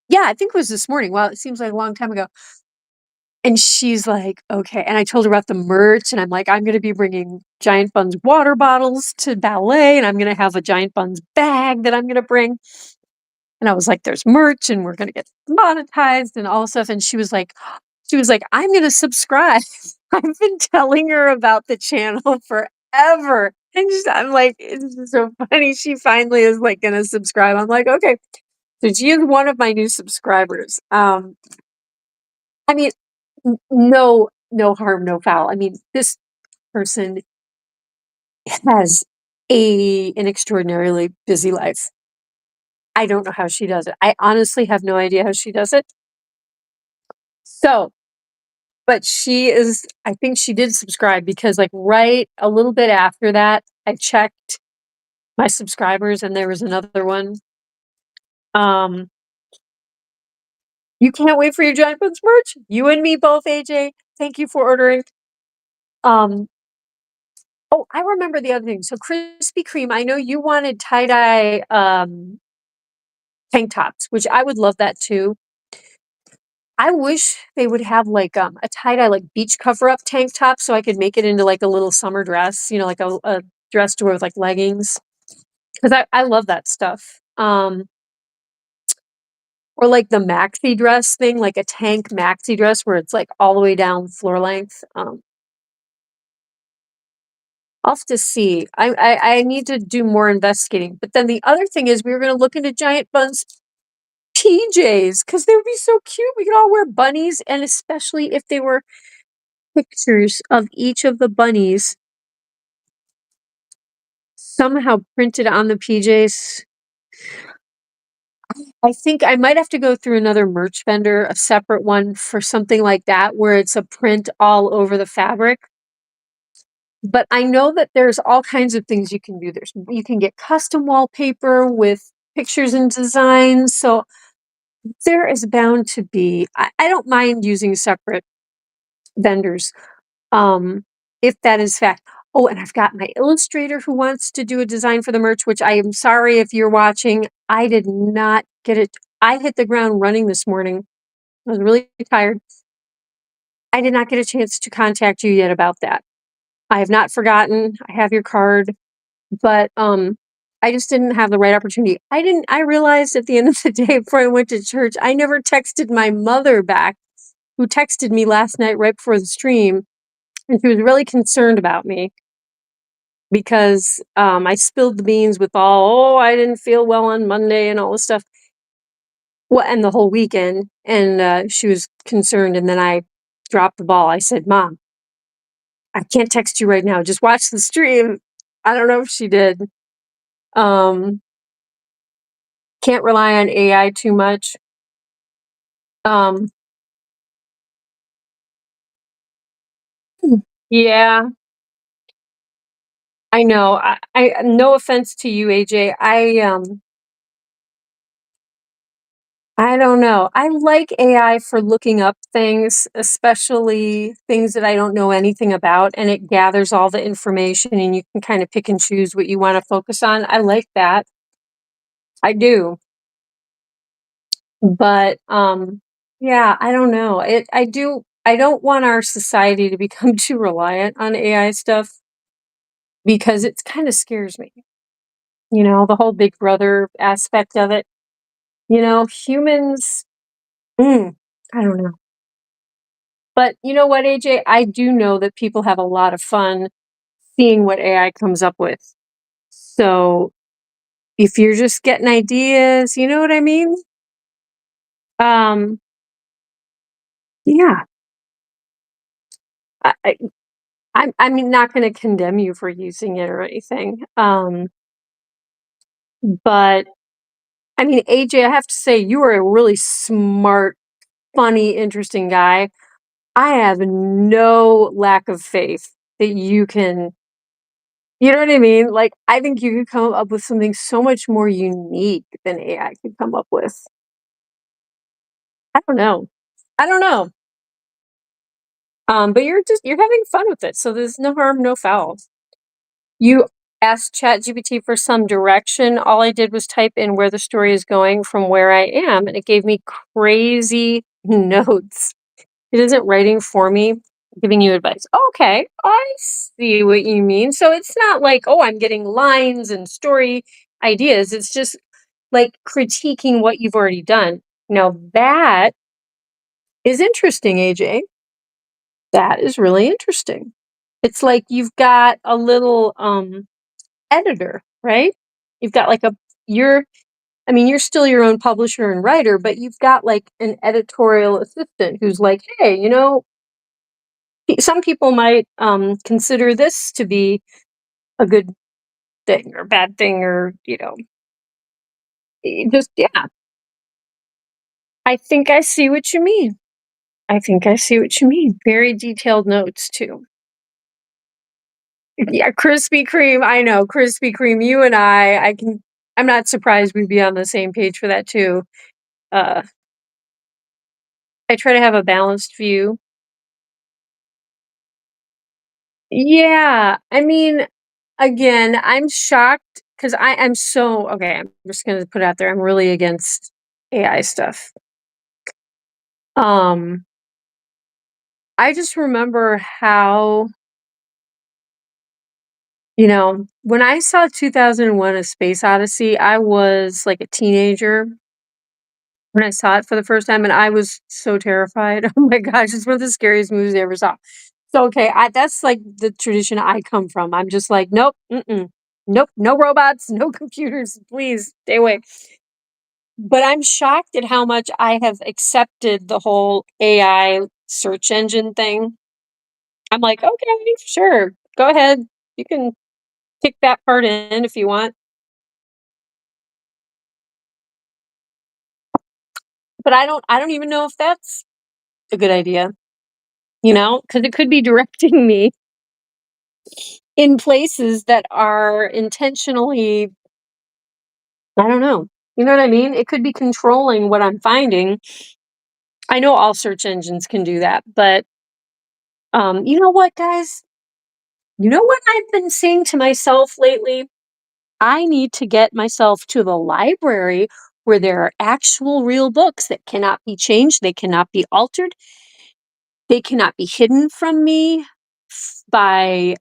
Yeah, I think it was this morning. Wow, it seems like a long time ago. And she's like, okay. And I told her about the merch, and I'm like, I'm going to be bringing Giant Bunz water bottles to ballet, and I'm going to have a Giant Bunz bag that I'm going to bring. And I was like, there's merch, and we're going to get monetized and all stuff. And she was like, I'm going to subscribe. I've been telling her about the channel forever. And I'm like, it's just so funny. She finally is like going to subscribe. I'm like, okay. So she is one of my new subscribers. I mean, no harm, no foul. I mean, this person has an extraordinarily busy life. I don't know how she does it. I honestly have no idea how she does it. So But I think she did subscribe because, like, right a little bit after that, I checked my subscribers and there was another one. Um, you can't wait for your Giant Buns merch? You and me both, AJ. Thank you for ordering. Um, oh, I remember the other thing. So Krispy Kreme, I know you wanted tie-dye tank tops, which I would love that too. I wish they would have like a tie-dye like beach cover-up tank top so I could make it into like a little summer dress, like a dress to wear with like leggings. Because I love that stuff. Or like the maxi dress thing, like a tank maxi dress where it's like all the way down floor length. I'll have to see. I need to do more investigating. But then the other thing is we were going to look into Giant Buns PJs because they would be so cute. We could all wear bunnies, and especially if they were pictures of each of the bunnies somehow printed on the PJs. I think I might have to go through another merch vendor, a separate one for something like that, where it's a print all over the fabric. But I know that there's all kinds of things you can do. You can get custom wallpaper with pictures and designs. So there is bound to be, I don't mind using separate vendors, if that is fact. Oh, and I've got my illustrator who wants to do a design for the merch, which I am sorry if you're watching. I did not get it. I hit the ground running this morning. I was really tired. I did not get a chance to contact you yet about that. I have not forgotten. I have your card, but I just didn't have the right opportunity. I realized at the end of the day before I went to church, I never texted my mother back, who texted me last night right before the stream, and she was really concerned about me because I spilled the beans with I didn't feel well on Monday and all this stuff. Well, and the whole weekend, and she was concerned, and then I dropped the ball. I said, "Mom, I can't text you right now. Just watch the stream." I don't know if she did. Um, can't rely on AI too much. Um, yeah, I know. I no offense to you, AJ. I don't know. I like AI for looking up things, especially things that I don't know anything about, and it gathers all the information and you can kind of pick and choose what you want to focus on. I like that. I do. But yeah, I don't know. I don't want our society to become too reliant on AI stuff because it kind of scares me. The whole Big Brother aspect of it. Humans, mm, I don't know. But you know what, AJ? I do know that people have a lot of fun seeing what AI comes up with. So if you're just getting ideas, you know what I mean? Um, yeah, I, I, I'm not going to condemn you for using it or anything. But I mean, AJ, I have to say, you are a really smart, funny, interesting guy. I have no lack of faith that you know what I mean? Like, I think you could come up with something so much more unique than AI could come up with. I don't know. I don't know. But you're having fun with it, so there's no harm, no foul. You asked ChatGPT for some direction. All I did was type in where the story is going from where I am, and it gave me crazy notes. It isn't writing for me, giving you advice. Okay, I see what you mean. So it's not like, oh, I'm getting lines and story ideas. It's just like critiquing what you've already done. Now that is interesting, AJ. That is really interesting. It's like you've got a little editor, right? You've got like you're still your own publisher and writer, but you've got like an editorial assistant who's like, hey, some people might consider this to be a good thing or bad thing, or just, yeah. I think I see what you mean. I think I see what you mean. Very detailed notes too. Yeah, Krispy Kreme. I know Krispy Kreme. You and I can. I'm not surprised we'd be on the same page for that too. Uh, I try to have a balanced view. Yeah, I mean, again, I'm shocked because I'm so okay. I'm just gonna put it out there. I'm really against AI stuff. Um, I just remember how when I saw 2001: A Space Odyssey, I was like a teenager when I saw it for the first time, and I was so terrified. Oh my gosh, it's one of the scariest movies I ever saw. So, okay, that's like the tradition I come from. I'm just like, nope, mm-mm, nope, no robots, no computers, please stay away. But I'm shocked at how much I have accepted the whole AI search engine thing. I'm like, okay, sure, go ahead. You can kick that part in if you want. But I don't even know if that's a good idea, because it could be directing me in places that are intentionally, I don't know. You know what I mean? It could be controlling what I'm finding. I know all search engines can do that, but you know what, guys? You know what I've been saying to myself lately? I need to get myself to the library where there are actual real books that cannot be changed, they cannot be altered, they cannot be hidden from me by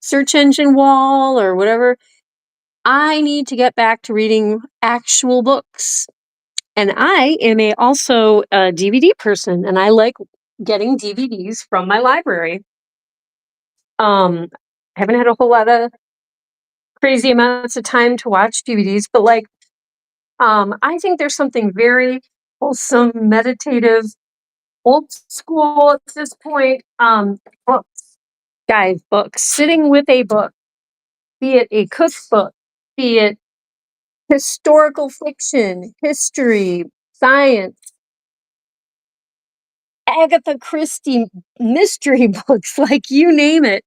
search engine wall or whatever. I need to get back to reading actual books. And I am also a DVD person, and I like getting DVDs from my library. Um, I haven't had a whole lot of crazy amounts of time to watch DVDs, but like, I think there's something very wholesome, meditative, old school at this point. Books, guys, books. Sitting with a book, be it a cookbook, be it historical fiction, history, science, Agatha Christie mystery books, like you name it.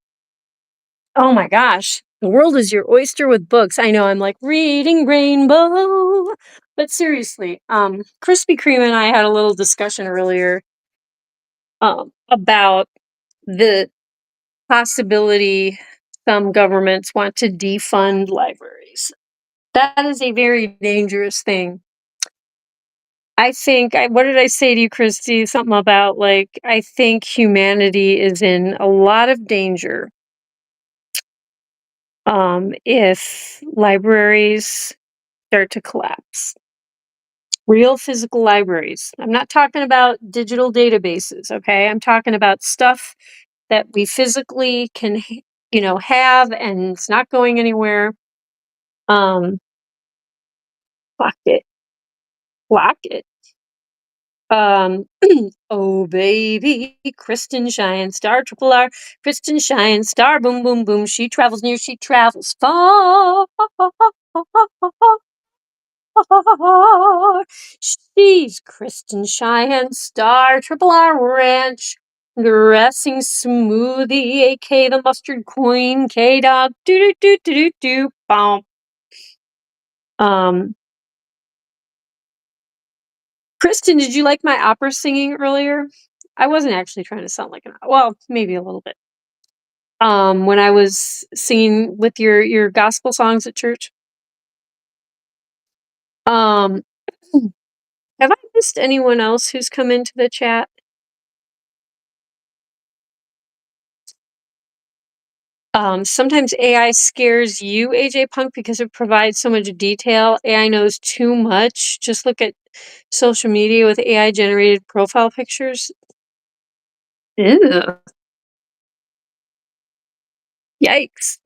Oh my gosh, the world is your oyster with books. I know I'm like reading rainbow, but seriously, Krispy Kreme and I had a little discussion earlier about the possibility some governments want to defund libraries. That is a very dangerous thing. I think what did I say to you, Christy? Something about like I think humanity is in a lot of danger if libraries start to collapse. Real physical libraries. I'm not talking about digital databases, okay? I'm talking about stuff that we physically can, have and it's not going anywhere. Um, Lock it. Lock it. Oh baby, Kristen Shine Star Triple R, Kristen Shine Star Boom Boom Boom. She travels near, she travels far. She's Kristen Cheyenne Star Triple R Ranch dressing smoothie, aka the mustard queen, K Dog do do do do do do bom. Um, Kristen, did you like my opera singing earlier? I wasn't actually trying to sound like well, maybe a little bit. When I was singing with your gospel songs at church. Um, have I missed anyone else who's come into the chat? Sometimes AI scares you, AJ Punk, because it provides so much detail. AI knows too much. Just look at social media with AI generated profile pictures. Ew. Yikes.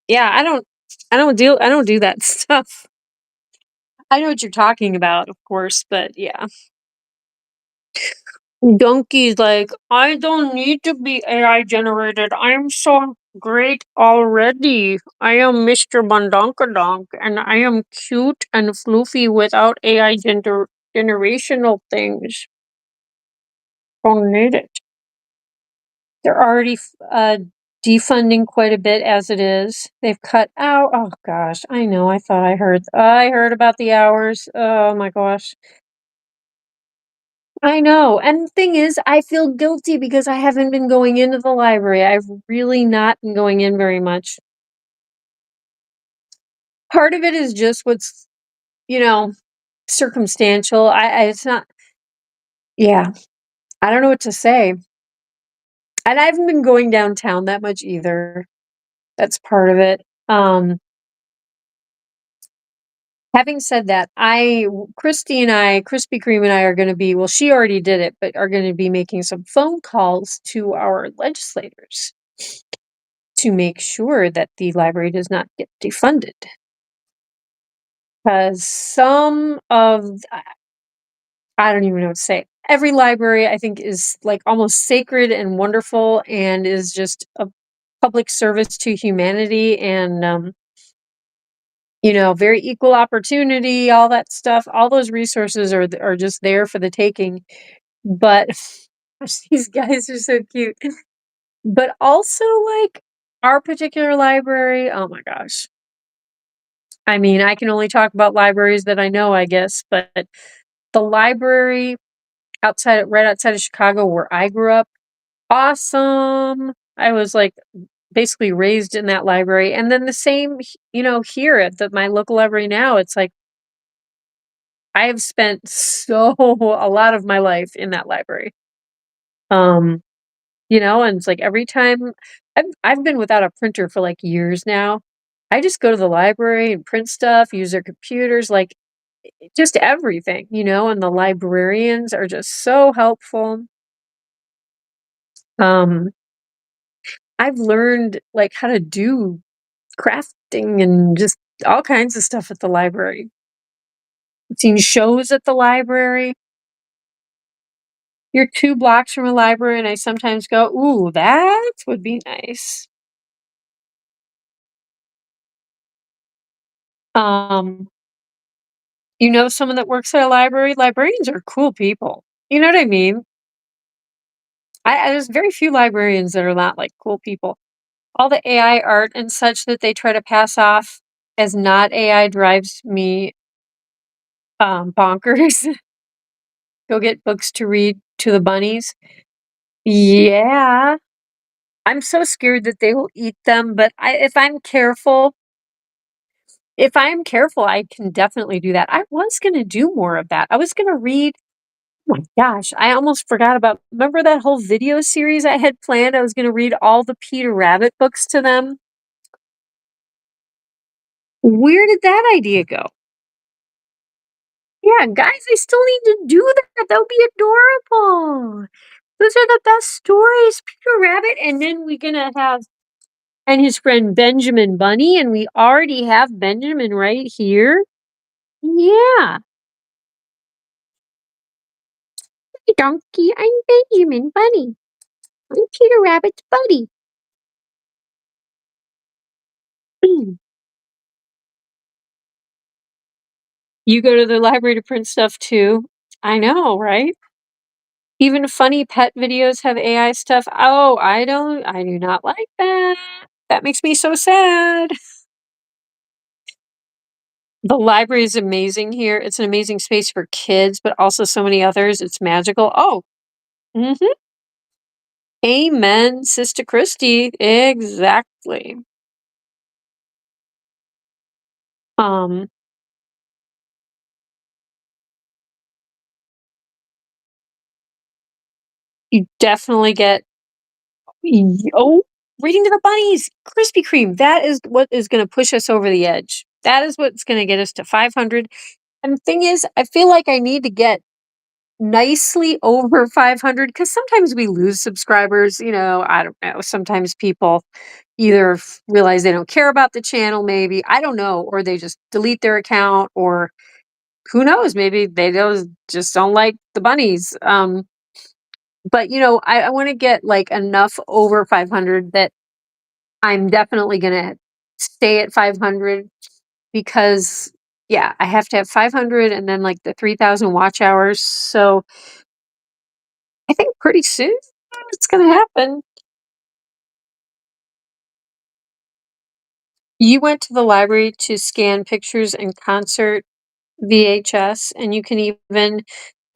Yeah, I don't do that stuff. I know what you're talking about, of course, but yeah. Donkey's like, I don't need to be AI generated. I'm so great already. I am Mr. Bandonkadonk, and I am cute and floofy without AI generational things. Don't need it. They're already defunding quite a bit as it is. They've cut out. Oh gosh, I know. I heard about the hours. Oh my gosh. I know. And the thing is, I feel guilty because I haven't been going into the library. I've really not been going in very much. Part of it is just what's, you know, circumstantial. It's not, yeah, I don't know what to say. And I haven't been going downtown that much either. That's part of it. Having said that, Krispy Kreme and I are going to be, well, she already did it, but are going to be making some phone calls to our legislators to make sure that the library does not get defunded. Because I don't even know what to say. Every library, I think, is like almost sacred and wonderful and is just a public service to humanity and, very equal opportunity, all that stuff. All those resources are just there for the taking. But these guys are so cute. But also, like, our particular library, oh my gosh. I mean, I can only talk about libraries that I know, I guess, but the library right outside of Chicago where I grew up, awesome. I was like basically raised in that library. And then the same, here at my local library now, it's like I have spent a lot of my life in that library. Um, and it's like every time I've been without a printer for like years now. I just go to the library and print stuff, use their computers, like just everything, and the librarians are just so helpful. Um, I've learned like how to do crafting and just all kinds of stuff at the library. I've seen shows at the library. You're 2 blocks from a library, and I sometimes go, "Ooh, that would be nice." Um, someone that works at a library? Librarians are cool people. You know what I mean? There's very few librarians that are not, like, cool people. All the AI art and such that they try to pass off as not AI drives me, bonkers. Go get books to read to the bunnies. Yeah. I'm so scared that they will eat them, but if I'm careful, I can definitely do that. I was gonna do more of that. I was gonna read oh my gosh, I almost forgot about remember that whole video series I had planned? I was gonna read all the Peter Rabbit books to them. Where did that idea go? Yeah, guys, I still need to do that. That would be adorable. Those are the best stories, Peter Rabbit, and then we're gonna have and his friend Benjamin Bunny, and we already have Benjamin right here. Yeah. Hey, donkey, I'm Benjamin Bunny. I'm Peter Rabbit's buddy. You go to the library to print stuff too? I know, right? Even funny pet videos have AI stuff. Oh, I do not like that. That makes me so sad. The library is amazing here. It's an amazing space for kids, but also so many others. It's magical. Oh, mhm. Amen, Sister Christy. Exactly. Um, you definitely get oh, reading to the bunnies, Krispy Kreme. That is what is gonna push us over the edge. That is what's gonna get us to 500. And the thing is, I feel like I need to get nicely over 500 because sometimes we lose subscribers. I don't know. Sometimes people either realize they don't care about the channel, maybe, I don't know, or they just delete their account, or who knows, maybe they just don't like the bunnies. But I want to get like enough over 500 that I'm definitely gonna stay at 500 because yeah, I have to have 500 and then like the 3,000 watch hours. So I think pretty soon it's gonna happen. You went to the library to scan pictures and concert VHS, and you can even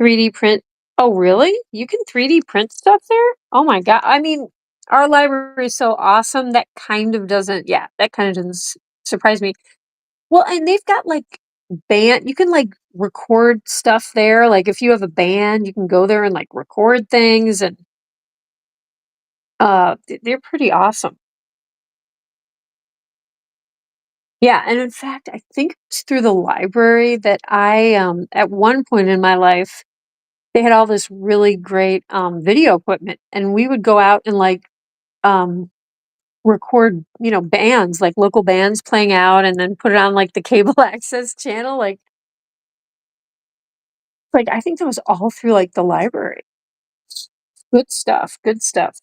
3D print. Oh, really? You can 3D print stuff there? Oh my god. I mean, our library is so awesome that kind of doesn't, yeah, that kind of doesn't surprise me. Well, and they've got like band, you can like record stuff there. Like if you have a band, you can go there and like record things, and they're pretty awesome. Yeah, and in fact, I think it's through the library that I at one point in my life, they had all this really great video equipment, and we would go out and like um record, bands, like local bands playing out, and then put it on like the cable access channel. Like I think that was all through like the library. Good stuff. Good stuff.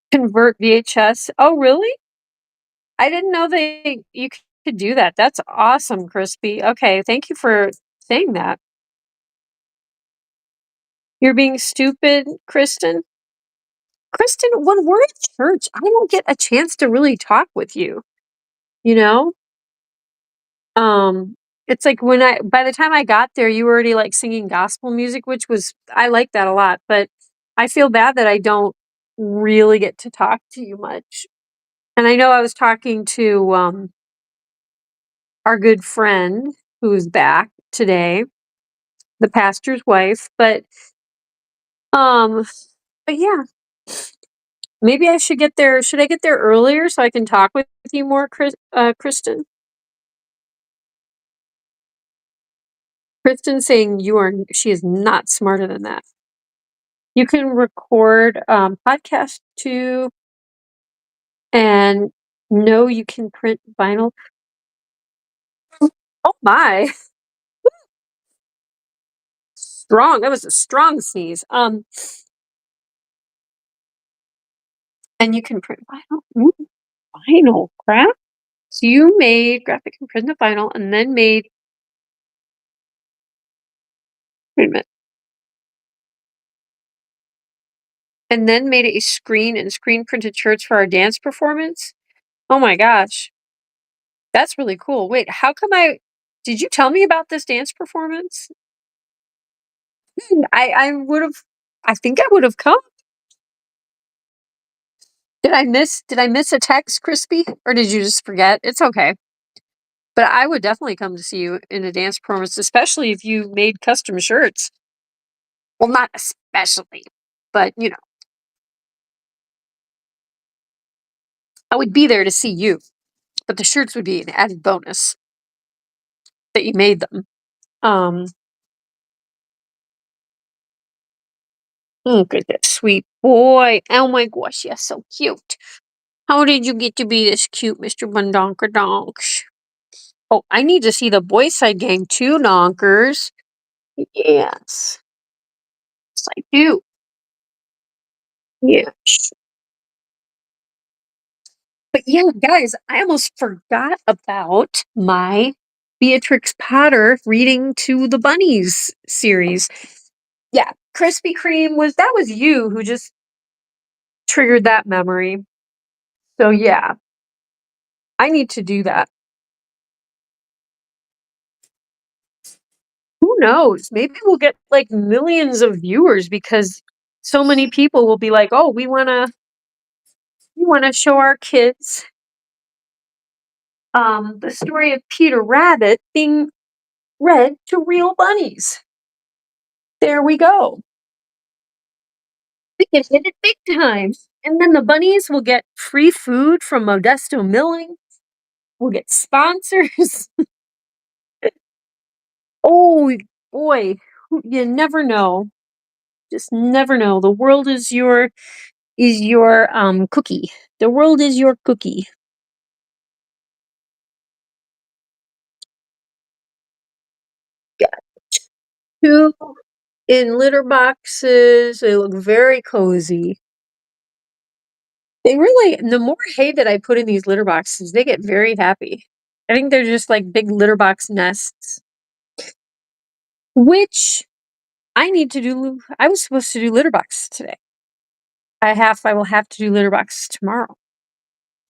Convert VHS. Oh, really? I didn't know you could do that. That's awesome, Crispy. Okay, thank you for saying that. You're being stupid, Kristen. Kristen, when we're at church, I don't get a chance to really talk with you, you know? Um, it's like by the time I got there, you were already like singing gospel music, which was, I like that a lot, but I feel bad that I don't really get to talk to you much. And I know I was talking to our good friend who's back today, the pastor's wife, um but yeah, maybe I should get there. Should I get there earlier so I can talk with you more, Kristen? Kristen saying she is not smarter than that. You can record podcast too, and no, you can print vinyl. Oh my, strong! That was a strong sneeze. And you can print vinyl. Ooh, vinyl crap. So you made graphic and print the vinyl, and then made. Wait a minute. And then made a screen and screen printed shirts for our dance performance. Oh my gosh, that's really cool. Wait, how come did you tell me about this dance performance? I would have, I think I would have come. Did I miss a text, Crispy? Or did you just forget? It's okay. But I would definitely come to see you in a dance performance, especially if you made custom shirts. Well, not especially, but I would be there to see you. But the shirts would be an added bonus that you made them. Look at that sweet boy. Oh my gosh, you're so cute. How did you get to be this cute, Mr. Bundonkerdonks? Oh, I need to see the boy side gang too, Donkers. Yes. Yes, I do. Yes. But yeah, guys, I almost forgot about my Beatrix Potter reading to the bunnies series. Yeah, Krispy Kreme that was you who just triggered that memory. So yeah, I need to do that. Who knows? Maybe we'll get like millions of viewers because so many people will be like, "Oh, we want to show our kids the story of Peter Rabbit being read to real bunnies." There we go. We can hit it big time. And then the bunnies will get free food from Modesto Milling. We'll get sponsors. Oh boy, you never know. Just never know. The world is your cookie. The world is your cookie. Got two in litter boxes. They look very cozy. The more hay that I put in these litter boxes, they get very happy. I think they're just like big litter box nests. which I need to do. I was supposed to do litter box today. I will have to do litter box tomorrow.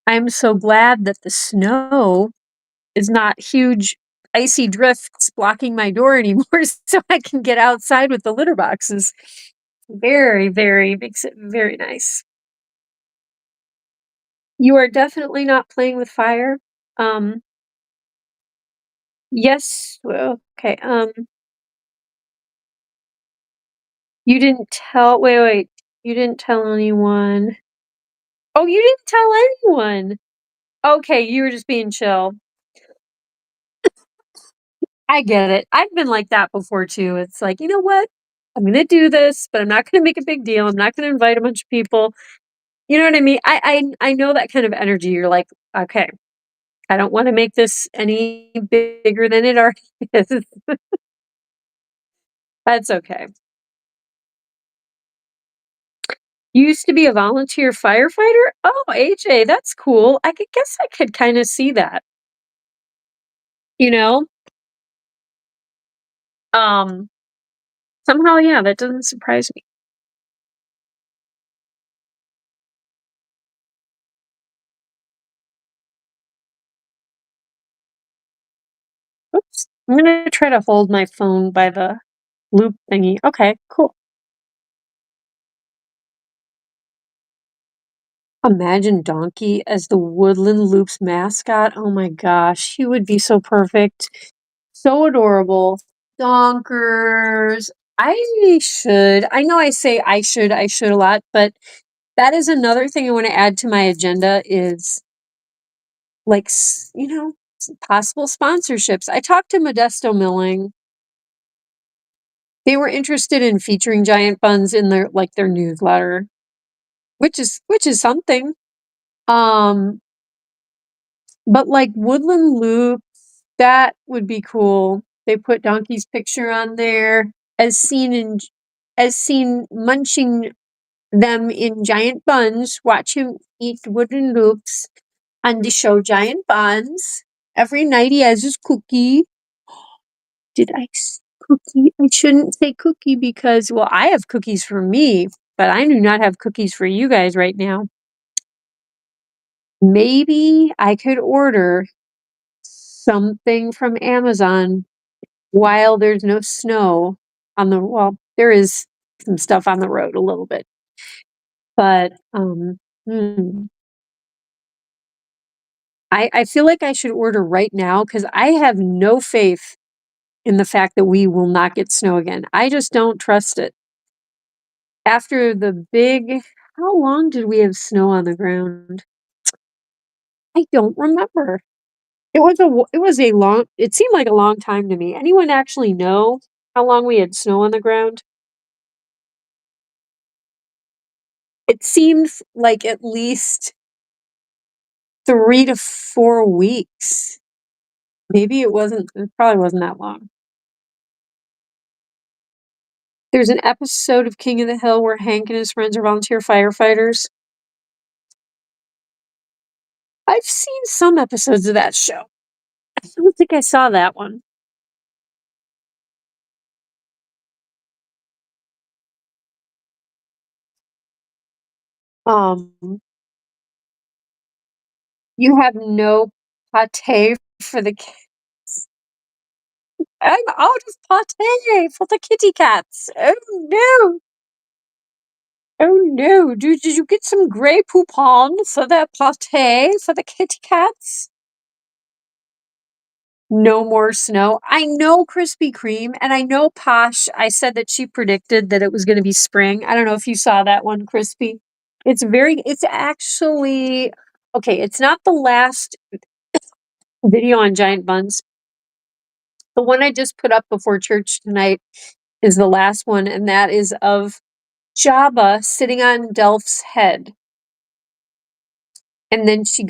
I'm so glad that the snow is not huge icy drifts blocking my door anymore so I can get outside with the litter boxes. Very, very makes it very nice. You are definitely not playing with fire. Um, yes, well, okay, you didn't tell wait, you didn't tell anyone. Oh, you didn't tell anyone. Okay, you were just being chill. I get it. I've been like that before too. It's like, you know what? I'm gonna do this, but I'm not gonna make a big deal. I'm not gonna invite a bunch of people. You know what I mean? I know that kind of energy. You're like, okay, I don't want to make this any bigger than it already is. That's okay. You used to be a volunteer firefighter? Oh, AJ, that's cool. I could guess I could kind of see that. You know? Um, somehow, yeah, that doesn't surprise me. Oops. I'm gonna try to hold my phone by the loop thingy. Okay, cool. Imagine Donkey as the Woodland Loops mascot. Oh my gosh, he would be so perfect. So adorable. Donkers. I know I should a lot, but that is another thing I want to add to my agenda is like, possible sponsorships. I talked to Modesto Milling. They were interested in featuring Giant Buns in their newsletter, which is something. Um, but like Woodland Loop, that would be cool. They put Donkey's picture on there as seen munching them in giant buns. Watch him eat Woodland Loops on the show Giant Buns. Every night he has his cookie. Did I say cookie? I shouldn't say cookie because, well, I have cookies for me, but I do not have cookies for you guys right now. Maybe I could order something from Amazon while there's no snow there is some stuff on the road a little bit. But I feel like I should order right now because I have no faith in the fact that we will not get snow again. I just don't trust it. After the big how long did we have snow on the ground? I don't remember. It seemed like a long time to me. Anyone actually know how long we had snow on the ground? It seemed like at least 3 to 4 weeks. Maybe it probably wasn't that long. There's an episode of King of the Hill where Hank and his friends are volunteer firefighters. I've seen some episodes of that show. I don't think I saw that one. Um, you have no pate for the kids. I'm out of pate for the kitty cats. Oh no. Oh no. Did you get some Grey Poupon for the pate for the kitty cats? No more snow. I know Krispy Kreme and I know Posh. I said that she predicted that it was going to be spring. I don't know if you saw that one, Crispy. It's actually, okay, it's not the last video on giant buns. The one I just put up before church tonight is the last one, and that is of Jabba sitting on Delph's head. And then she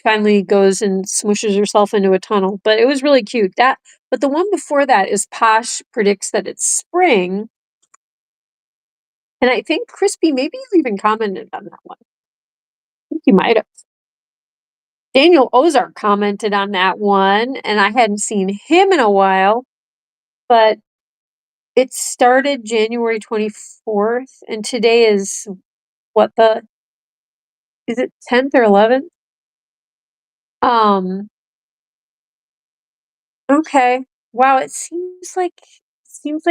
finally goes and smushes herself into a tunnel. But it was really cute. But the one before that is Posh predicts that it's spring. And I think Crispy, maybe you even commented on that one. I think you might have. Daniel Ozark commented on that one, and I hadn't seen him in a while. But It started January 24th, and today is what the is it 10th or 11th? Um, okay. Wow, it seems like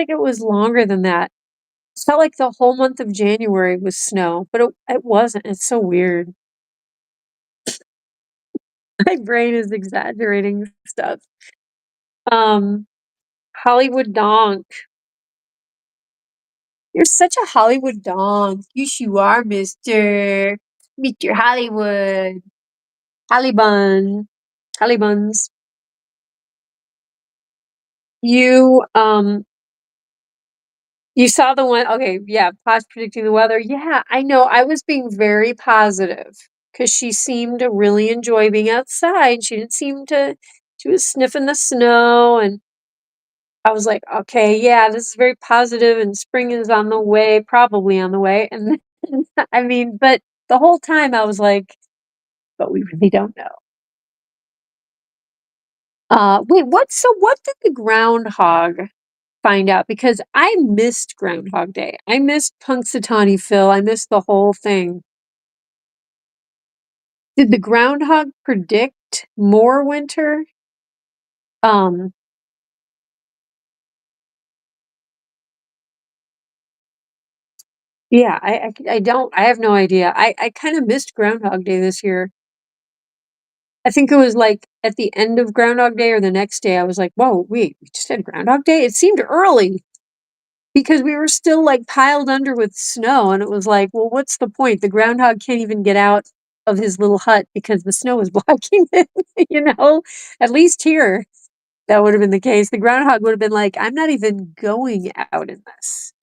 it was longer than that. It felt like the whole month of January was snow, but it wasn't. It's so weird. My brain is exaggerating stuff. Um, Hollywood donk. You're such a Hollywood donk. Yes, you are, mister. Meet your Hollywood. Hollybun. Hollybuns. You, you saw the one, okay, yeah, Posh predicting the weather. Yeah, I know. I was being very positive because she seemed to really enjoy being outside. She didn't seem to, she was sniffing the snow, and I was like, okay, yeah, this is very positive, and spring is on the way, probably on the way. And then, I mean, but the whole time I was like, but we really don't know. Wait, what did the groundhog find out? Because I missed Groundhog Day. I missed Punxsutawney Phil. I missed the whole thing. Did the groundhog predict more winter? Um, yeah, I don't, I have no idea. I kind of missed Groundhog Day this year. I think it was like at the end of Groundhog Day or the next day. I was like, whoa, wait, we just had Groundhog Day? It seemed early because we were still like piled under with snow. And it was like, well, what's the point? The groundhog can't even get out of his little hut because the snow is blocking it, you know? At least here, that would have been the case. The groundhog would have been like, I'm not even going out in this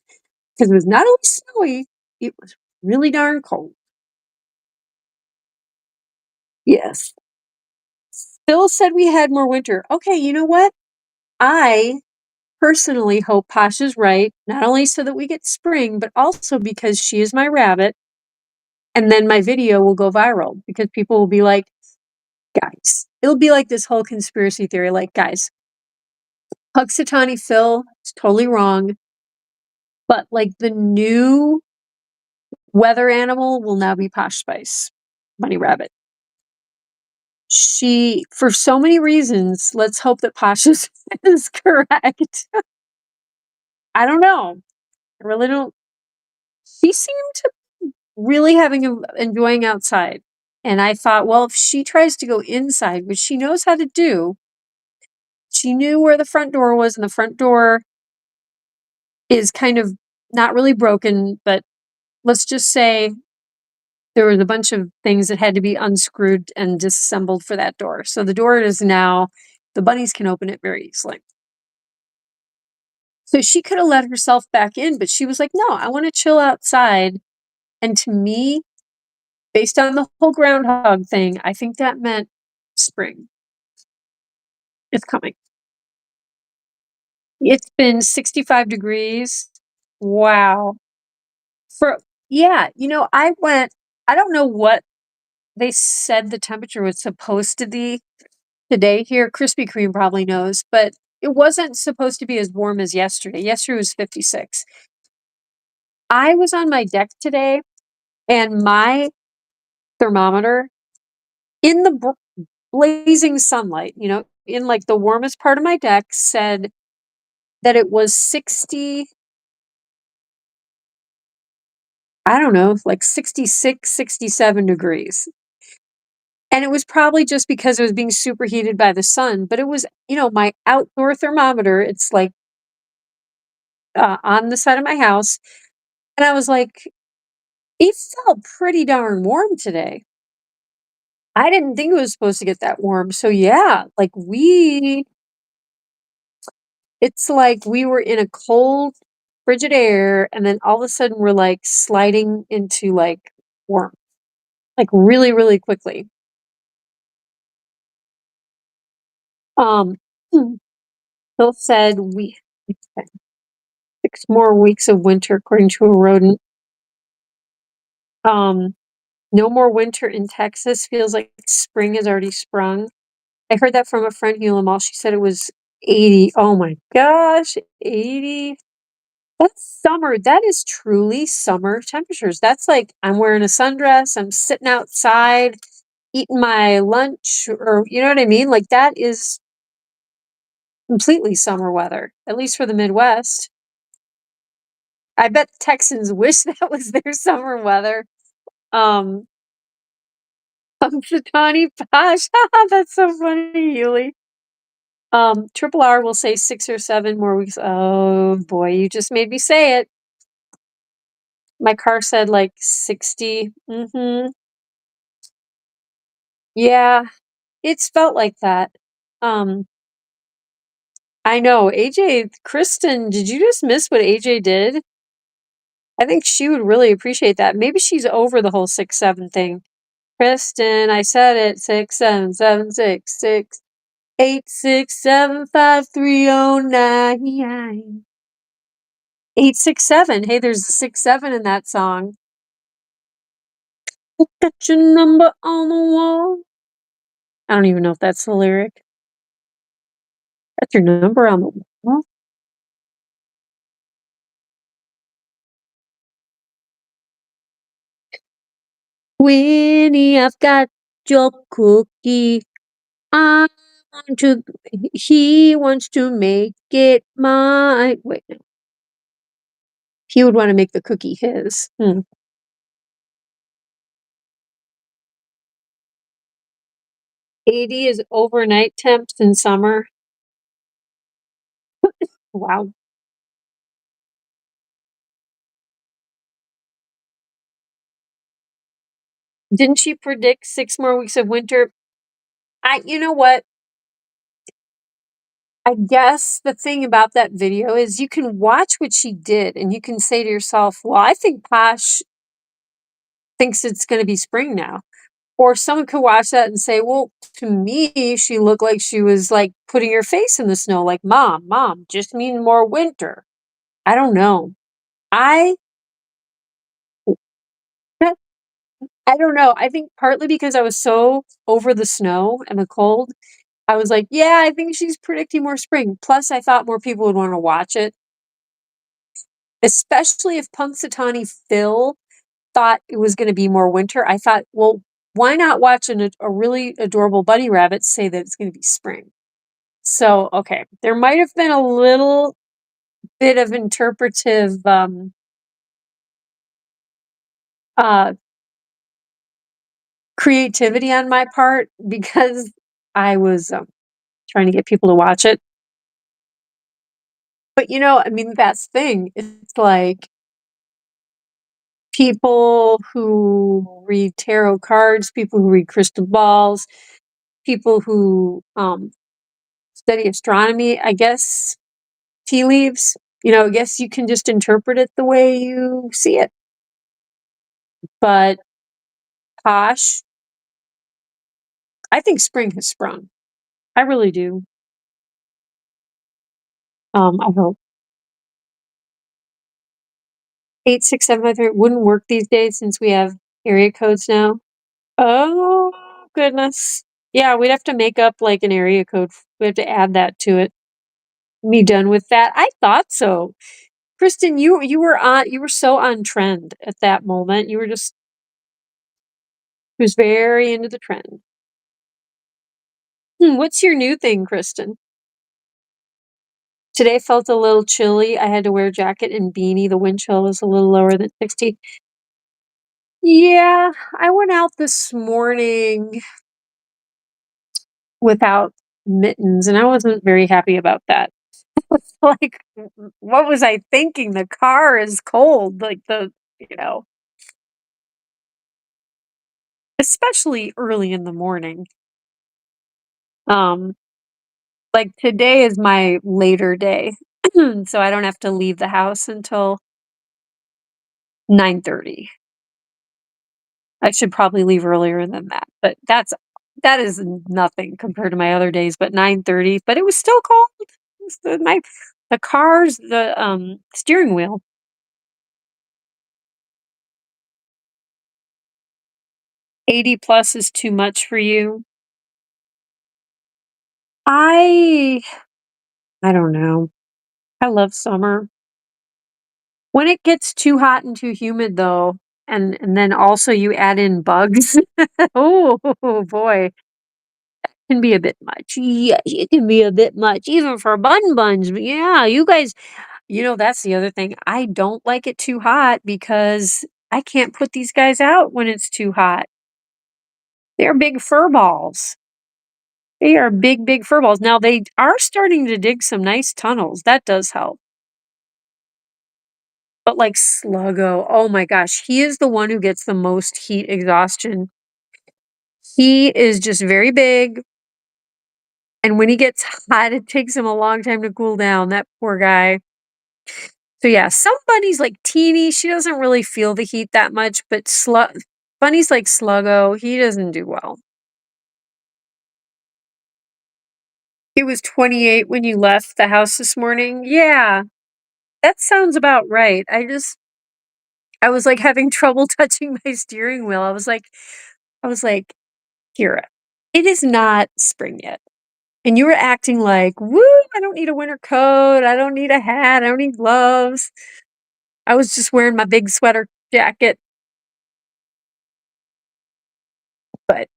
because it was not only snowy, it was really darn cold. Yes. Phil said we had more winter. Okay, you know what? I personally hope Posh is right, not only so that we get spring, but also because she is my rabbit. And then my video will go viral because people will be like, guys, it'll be like this whole conspiracy theory. Like, guys, Puxatawny Phil is totally wrong, but like the new weather animal will now be Posh Spice, Bunny Rabbit. She, for so many reasons, let's hope that Posh is correct. I don't know. I really don't. She seemed to really enjoying outside. And I thought, well, if she tries to go inside, which she knows how to do, she knew where the front door was, and the front door is kind of not really broken, but let's just say there was a bunch of things that had to be unscrewed and disassembled for that door. So the door is now, the bunnies can open it very easily. So she could have let herself back in, but she was like, no, I want to chill outside. And to me, based on the whole groundhog thing, I think that meant spring. It's coming. It's been 65 degrees. Wow. For Yeah, I don't know what they said the temperature was supposed to be today here. Krispy Kreme probably knows, but it wasn't supposed to be as warm as yesterday. Yesterday was 56. I was on my deck today and my thermometer in the blazing sunlight, in like the warmest part of my deck said that it was 60, I don't know, like 66, 67 degrees. And it was probably just because it was being superheated by the sun, but it was, my outdoor thermometer, it's like on the side of my house. And I was like, it felt pretty darn warm today. I didn't think it was supposed to get that warm. So yeah, like it's like we were in a cold, frigid air, and then all of a sudden we're like sliding into like warm, like really, really quickly. Um, Phil said we 6 more weeks of winter, according to a rodent. Um, no more winter in Texas. Feels like spring has already sprung. I heard that from a friend who all. She said it was 80. Oh my gosh, 80. That's summer. That is truly summer temperatures. That's like I'm wearing a sundress, I'm sitting outside eating my lunch, or you know what I mean? Like that is completely summer weather, at least for the Midwest. I bet the Texans wish that was their summer weather. Um, Punxsutawney Posh. That's so funny, Yuli. Triple R will say 6 or 7 more weeks. Oh boy, you just made me say it. My car said like 60. Yeah, it's felt like that. Um, I know. AJ, Kristen, did you just miss what AJ did? I think she would really appreciate that. Maybe she's over the whole 6-7 thing. Kristen, I said it. 6776686675309. 867. Hey, there's a 6-7 in that song. Got your number on the wall. I don't even know if that's the lyric. Got your number on the wall. Winnie, I've got your cookie. I want to. He wants to make it mine. Wait, no. He would want to make the cookie his. 80 is overnight temps in summer. Wow. Didn't she predict 6 more weeks of winter? You know what? I guess the thing about that video is you can watch what she did and you can say to yourself, well, I think Posh thinks it's going to be spring now. Or someone could watch that and say, well, to me, she looked like she was like putting her face in the snow, like, mom, just mean more winter. I don't know. I I don't know. I think partly because I was so over the snow and the cold, I was like, yeah, I think she's predicting more spring. Plus, I thought more people would want to watch it, especially if Punxsutawney Phil thought it was going to be more winter. I thought, well, why not watch a really adorable bunny rabbit say that it's going to be spring? So, okay, there might have been a little bit of interpretive uh, creativity on my part because I was trying to get people to watch it. But I mean, that's the thing. It's like people who read tarot cards, people who read crystal balls, people who study astronomy, I guess tea leaves, I guess you can just interpret it the way you see it. But Posh, I think spring has sprung. I really do. I hope. 86753 wouldn't work these days since we have area codes now. Oh goodness. Yeah, we'd have to make up like an area code. We have to add that to it. Be done with that. I thought so. Kristen, you were so on trend at that moment. You were just was very into the trend. What's your new thing, Kristen? Today felt a little chilly. I had to wear a jacket and beanie. The wind chill was a little lower than 60. Yeah, I went out this morning without mittens, and I wasn't very happy about that. Like, what was I thinking? The car is cold. Like especially early in the morning. Um, like today is my later day, so I don't have to leave the house until 9:30. I should probably leave earlier than that, but that is nothing compared to my other days. But 9:30, but it was still cold. It's the car's the steering wheel. 80 plus is too much for you. I I don't know. I love summer. When it gets too hot and too humid, though, and then also you add in bugs, oh boy, can be a bit much. Yeah, it can be a bit much, even for buns. But yeah, you guys, that's the other thing. I don't like it too hot because I can't put these guys out when it's too hot. They're big fur balls. They are big, big fur balls. Now they are starting to dig some nice tunnels. That does help. But like Sluggo, oh my gosh, he is the one who gets the most heat exhaustion. He is just very big, and when he gets hot, it takes him a long time to cool down, that poor guy. So yeah, some bunnies like Teeny, she doesn't really feel the heat that much, but bunnies like Sluggo, he doesn't do well. He was 28 when you left the house this morning? Yeah, that sounds about right. I was, like, having trouble touching my steering wheel. I was like, "Kira, it is not spring yet." And you were acting like, "Woo, I don't need a winter coat, I don't need a hat, I don't need gloves." I was just wearing my big sweater jacket, but,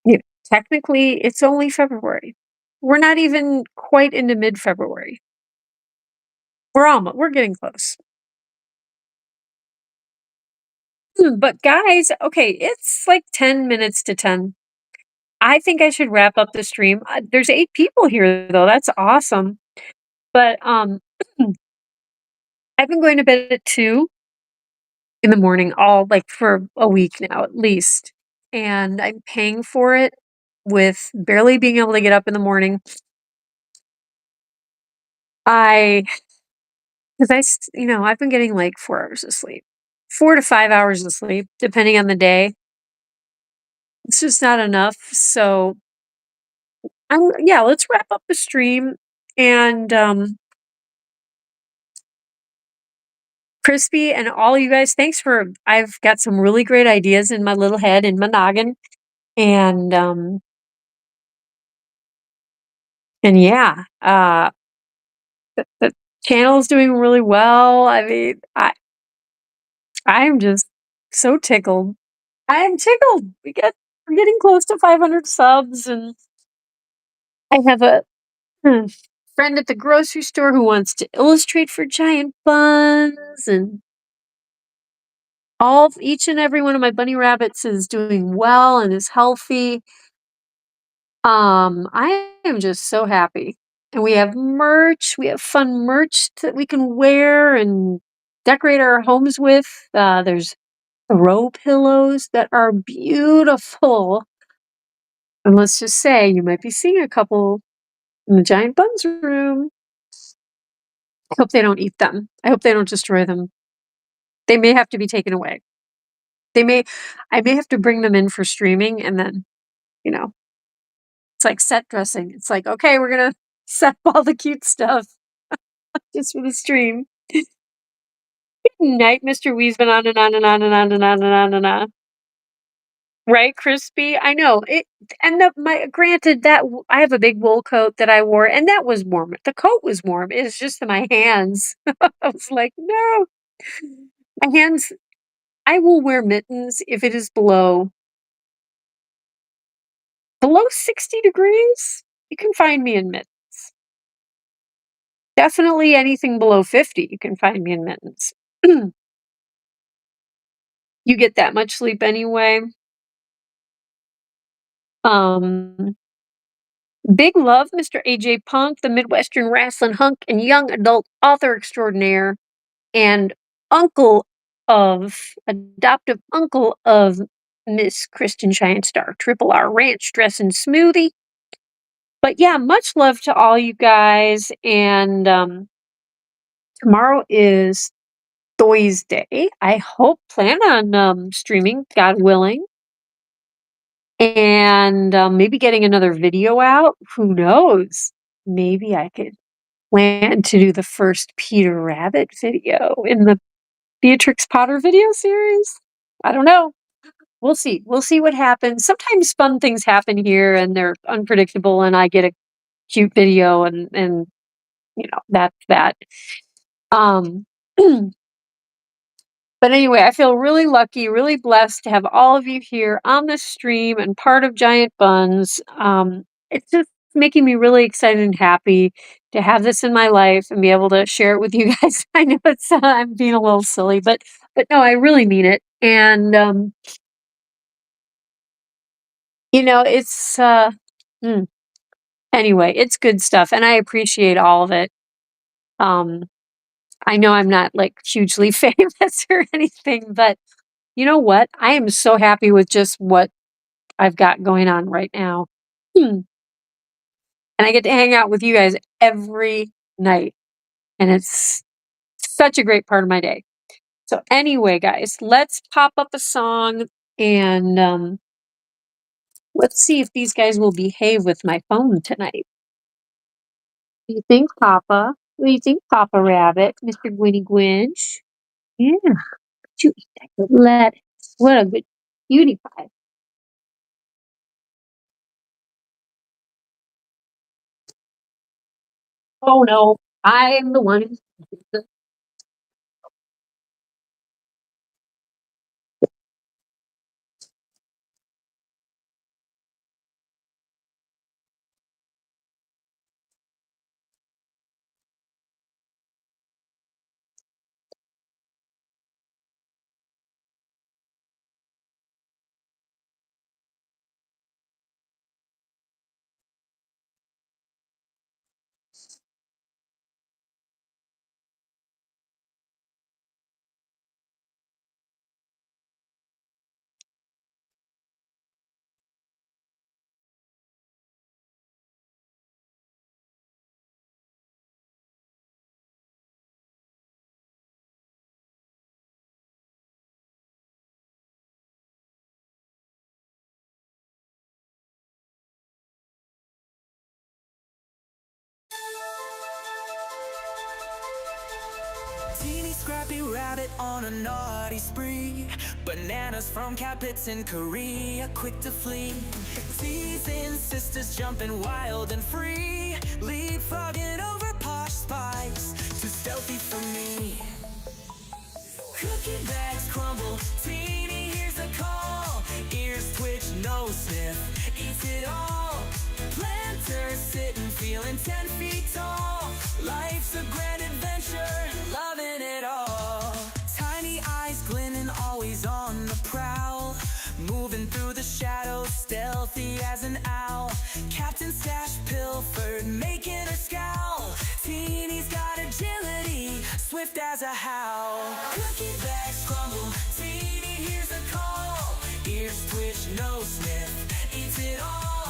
you know, technically, it's only February. We're not even quite into mid-February. We're getting close. But guys, okay, it's like 10 minutes to 10. I think I should wrap up the stream. There's 8 people here though, that's awesome. But, I've been going to bed at 2 in the morning all like, for a week now at least, and I'm paying for it with barely being able to get up in the morning. I 'Cause I've been getting, like, 4 hours of sleep. 4 to 5 hours of sleep, depending on the day. It's just not enough, so yeah, let's wrap up the stream, and, Crispy and all you guys, thanks for I've got some really great ideas in my little head, in my noggin, and, yeah, the channel's doing really well. I mean, I'm just so tickled. I am tickled. We're getting close to 500 subs, and I have a hmm, friend at the grocery store who wants to illustrate for Giant Buns, and each and every one of my bunny rabbits is doing well and is healthy. I am just so happy. And we have merch. We have fun merch that we can wear and decorate our homes with. There's throw pillows that are beautiful. And let's just say you might be seeing a couple in the Giant Buns room. I hope they don't eat them. I hope they don't destroy them. They may have to be taken away. They may I may have to bring them in for streaming, and then, you know, it's like set dressing. It's like, "Okay, we're gonna set up all the cute stuff just for the stream." Good night, Mr. Weasman, on. Right, Crispy? I know, and granted that I have a big wool coat that I wore, and that was warm. The coat was warm, it's just in my hands. I was like, "No." My hands I will wear mittens if it is below 60 degrees. You can find me in mittens. Definitely anything below 50, you can find me in mittens. You get that much sleep anyway. Um, Big love, Mr. AJ Punk, the Midwestern wrestling hunk and young adult author extraordinaire, and uncle adoptive uncle of Miss Kristen Cheyenne Star, Triple R Ranch Dressing Smoothie. But yeah, much love to all you guys, and tomorrow is Thursday. I hope plan on streaming, God willing, and maybe getting another video out. Who knows? Maybe I could plan to do the first Peter Rabbit video in the Beatrix Potter video series. I don't know. We'll see. We'll see what happens. Sometimes fun things happen here and they're unpredictable, and I get a cute video, and that's that. Um But anyway, I feel really lucky, really blessed to have all of you here on the stream and part of Giant Bunz. It's just making me really excited and happy to have this in my life and be able to share it with you guys. I know it's I'm being a little silly, but no, I really mean it. And it's anyway, it's good stuff, and I appreciate all of it. I know I'm not like hugely famous or anything, but you know what? I am so happy with just what I've got going on right now. And I get to hang out with you guys every night. And it's such a great part of my day. So anyway, guys, let's pop up a song and let's see if these guys will behave with my phone tonight. What do you think, Papa? What do you think, Papa Rabbit? Mr. Gwynnie Gwinch? Yeah, you eat that good lettuce. What a good cutie pie. Oh no, I'm the one who's Teeny scrappy rabbit on a naughty spree. Bananas from Capits in Korea, quick to flee. Teasing sisters jumping wild and free. Leapfrogging over Posh spice, too stealthy for me. Cookie bags crumble, Teeny hears a call. Ears twitch, nose sniff, eats it all. Planter sitting, feeling 10 feet tall. Life's a grand adventure, loving it all. Tiny eyes glinting, always on the prowl. Moving through the shadows, stealthy as an owl. Captain Stash pilfered, making her scowl. Teeny's got agility, swift as a howl. Cookie bags crumble, Teeny hears a call. Ears twitch, nose sniff, eats it all.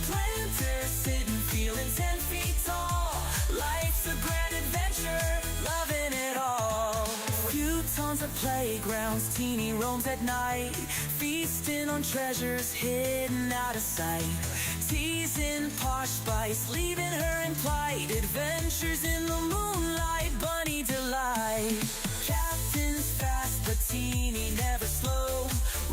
Planter sitting, feeling 10 feet tall. Life's a grand adventure, loving it all. Few tons of playgrounds, Teeny roams at night. Feasting on treasures hidden out of sight. Teasing Posh spice, leaving her in plight. Adventures in the moonlight, bunny delight. Captain's fast, but Teeny never slow.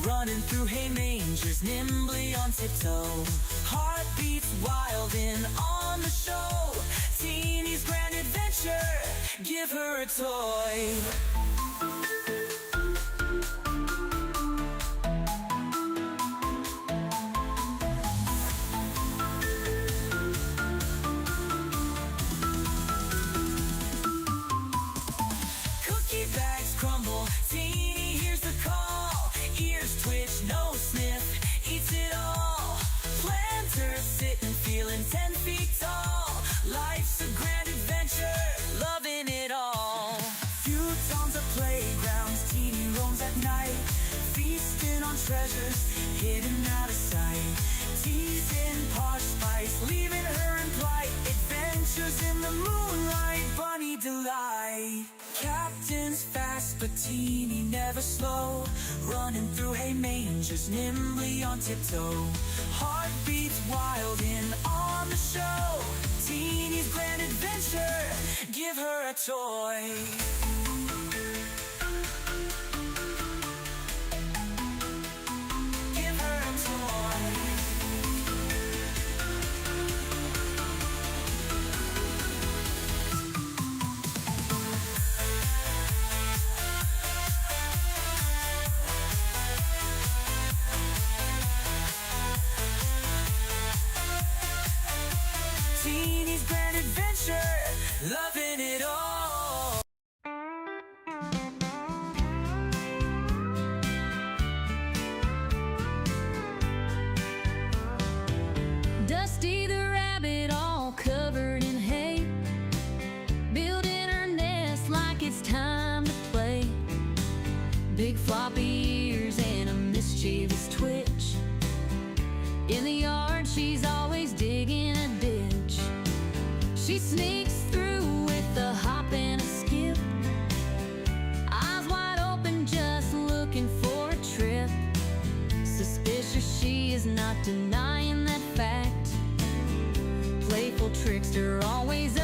Running through hay mangers, nimbly on tiptoe. Heartbeats wild and on the show. Teeny's grand adventure, give her a toy. Cookie bags crumble, Teeny hears the call. Ears twitch, nose sniff, eats it all. Planter sitting, feeling 10 feet tall. Life's a grand adventure, loving it all. Few tons of playgrounds, Teeny roams at night. Feasting on treasures hidden out of sight. Teasing Posh spice, leaving her in plight. Adventures in the moonlight, bunny delight. Captain's fast, but Teeny never slow. Running through hay mangers, nimbly on tiptoe. Heartbeats wild and on the show. Teeny's grand adventure, give her a toy. Give her a toy. mischievous twitch. In the yard, she's always digging a ditch. She sneaks through with a hop and a skip, eyes wide open, just looking for a trip. Suspicious, she is not denying that fact. Playful trickster, always